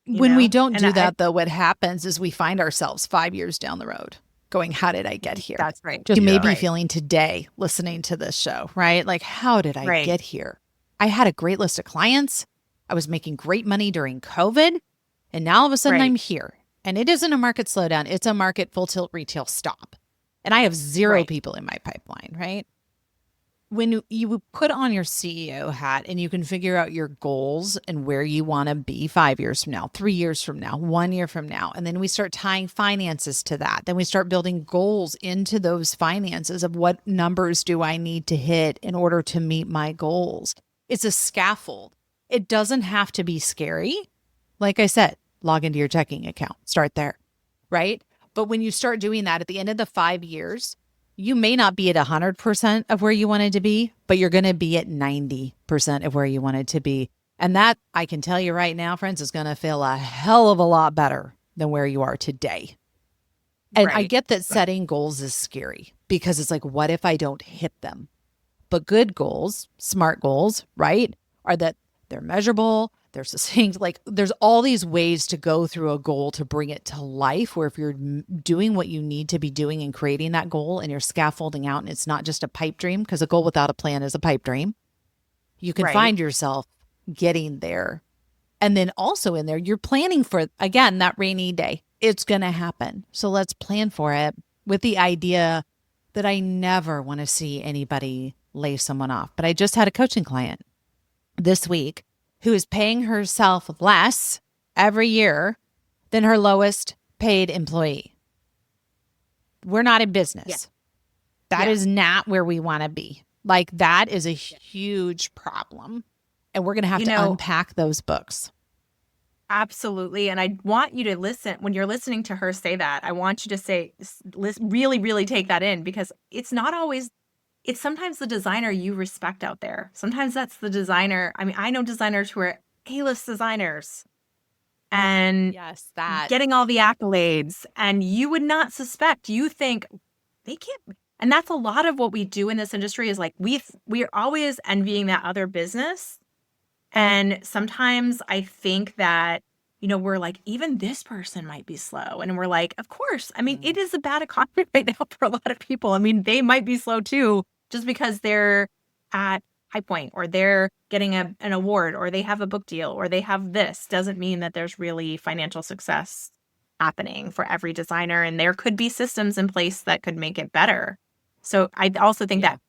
When we don't And do that, though, what happens is we find ourselves 5 years down the road going, how did I get here? that's right. Just maybe Right. feeling today listening to this show, right? Like, how did I Right. get here? I had a great list of clients. I was making great money during COVID. And now all of a sudden I'm here. And it isn't a market slowdown. It's a market full tilt retail stop. And I have zero Right. people in my pipeline, right? When you put on your CEO hat and you can figure out your goals and where you want to be 5 years from now, 3 years from now, 1 year from now, and then we start tying finances to that, then we start building goals into those finances of what numbers do I need to hit in order to meet my goals. It's a scaffold. It doesn't have to be scary. Like I said, log into your checking account, start there, right? But when you start doing that at the end of the 5 years, you may not be at 100% of where you wanted to be, but you're going to be at 90% of where you wanted to be. And that, I can tell you right now, friends, is going to feel a hell of a lot better than where you are today. And I get that setting goals is scary because it's like, what if I don't hit them? But good goals, smart goals, right, are that they're measurable, they're succinct. Like there's all these ways to go through a goal to bring it to life, where if you're doing what you need to be doing and creating that goal and you're scaffolding out and it's not just a pipe dream, because a goal without a plan is a pipe dream, you can find yourself getting there. And then also in there, you're planning for, again, that rainy day. It's going to happen. So let's plan for it with the idea that I never want to see anybody lay someone off. But I just had a coaching client this week who is paying herself less every year than her lowest paid employee. We're not in business. That is not where we want to be. Like that is a huge problem. And we're going to have to unpack those books. Absolutely. And I want you to listen, when you're listening to her say that, I want you to say, really, really take that in, because it's not always, it's sometimes the designer you respect out there. Sometimes that's the designer. I mean, I know designers who are A-list designers and getting all the accolades, and you would not suspect, you think they can't. And that's a lot of what we do in this industry is like, we're always envying that other business. And sometimes I think that, we're like, even this person might be slow. And we're like, of course. I mean, it is a bad economy right now for a lot of people. I mean, they might be slow too, just because they're at High Point or they're getting an award or they have a book deal or they have this, doesn't mean that there's really financial success happening for every designer. And there could be systems in place that could make it better. So I also think that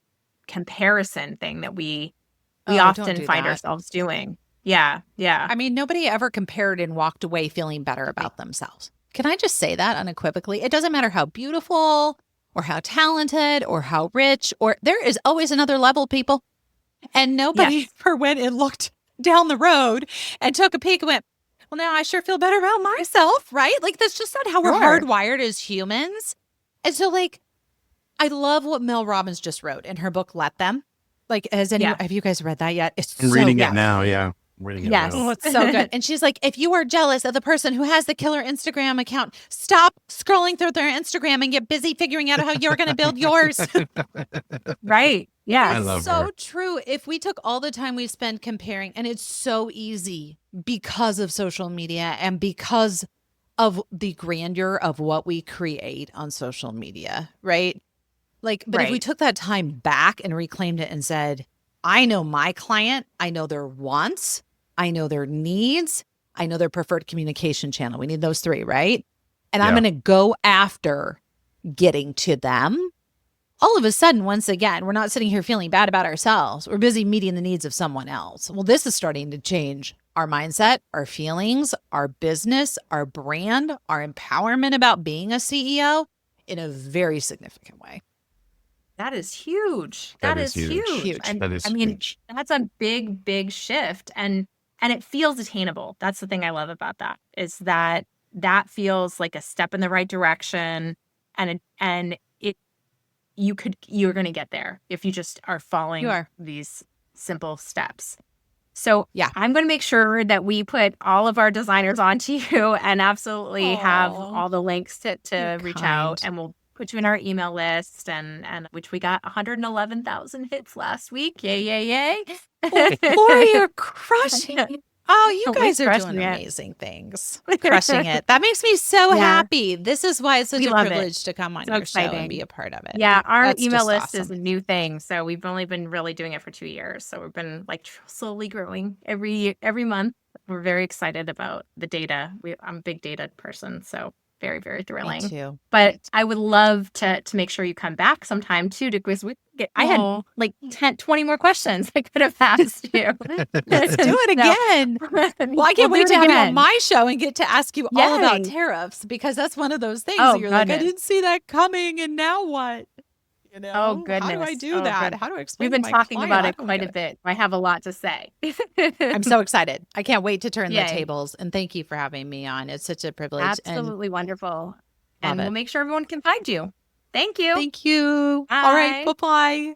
comparison thing that we often find ourselves doing. Yeah. I mean, nobody ever compared and walked away feeling better about themselves. Can I just say that unequivocally? It doesn't matter how beautiful or how talented or how rich, or there is always another level, people. And nobody ever went and looked down the road and took a peek and went, well, now I sure feel better about myself, right? Like that's just not how we're hardwired as humans. And so like, I love what Mel Robbins just wrote in her book, Let Them. Like, have you guys read that yet? I'm reading it now. Yeah. I'm reading it now. Oh, it's so good. And she's like, if you are jealous of the person who has the killer Instagram account, stop scrolling through their Instagram and get busy figuring out how you're going to build yours. Right. Yeah. I love so her. true. If we took all the time we spend comparing, and it's so easy because of social media and because of the grandeur of what we create on social media, right? Like, but if we took that time back and reclaimed it and said, I know my client, I know their wants, I know their needs, I know their preferred communication channel. We need those three, right? And I'm going to go after getting to them, all of a sudden, once again, we're not sitting here feeling bad about ourselves. We're busy meeting the needs of someone else. Well, this is starting to change our mindset, our feelings, our business, our brand, our empowerment about being a CEO in a very significant way. That is huge. That is huge. And that is I mean, huge. that's a big, big shift. And it feels attainable. That's the thing I love about that, is that feels like a step in the right direction. And you're going to get there if you just are following these simple steps. So yeah, I'm going to make sure that we put all of our designers onto you and absolutely have all the links to reach out, and we'll put you in our email list, and which we got 111,000 hits last week. Yay, yay, yay. Or you're crushing it. Oh, you guys are doing amazing things. Crushing it. That makes me so happy. This is why it's such a privilege to come on your show and be a part of it. Yeah, our email list is a new thing. So we've only been really doing it for 2 years. So we've been like slowly growing every month. We're very excited about the data. I'm a big data person, so very, very thrilling. Me too. But I would love to make sure you come back sometime too, because I had like 20 more questions I could have asked you. Let's do it again. Well, I can't wait to have you on my show and get to ask you all about tariffs, because that's one of those things that you're like, I didn't see that coming, and now what? You know, oh goodness, how do I do that? Goodness. How do I explain? We've been talking about it quite a bit. I have a lot to say. I'm so excited. I can't wait to turn the tables. And thank you for having me on. It's such a privilege. Absolutely wonderful. And we'll make sure everyone can find you. Thank you. Thank you. Bye. All right. Bye-bye.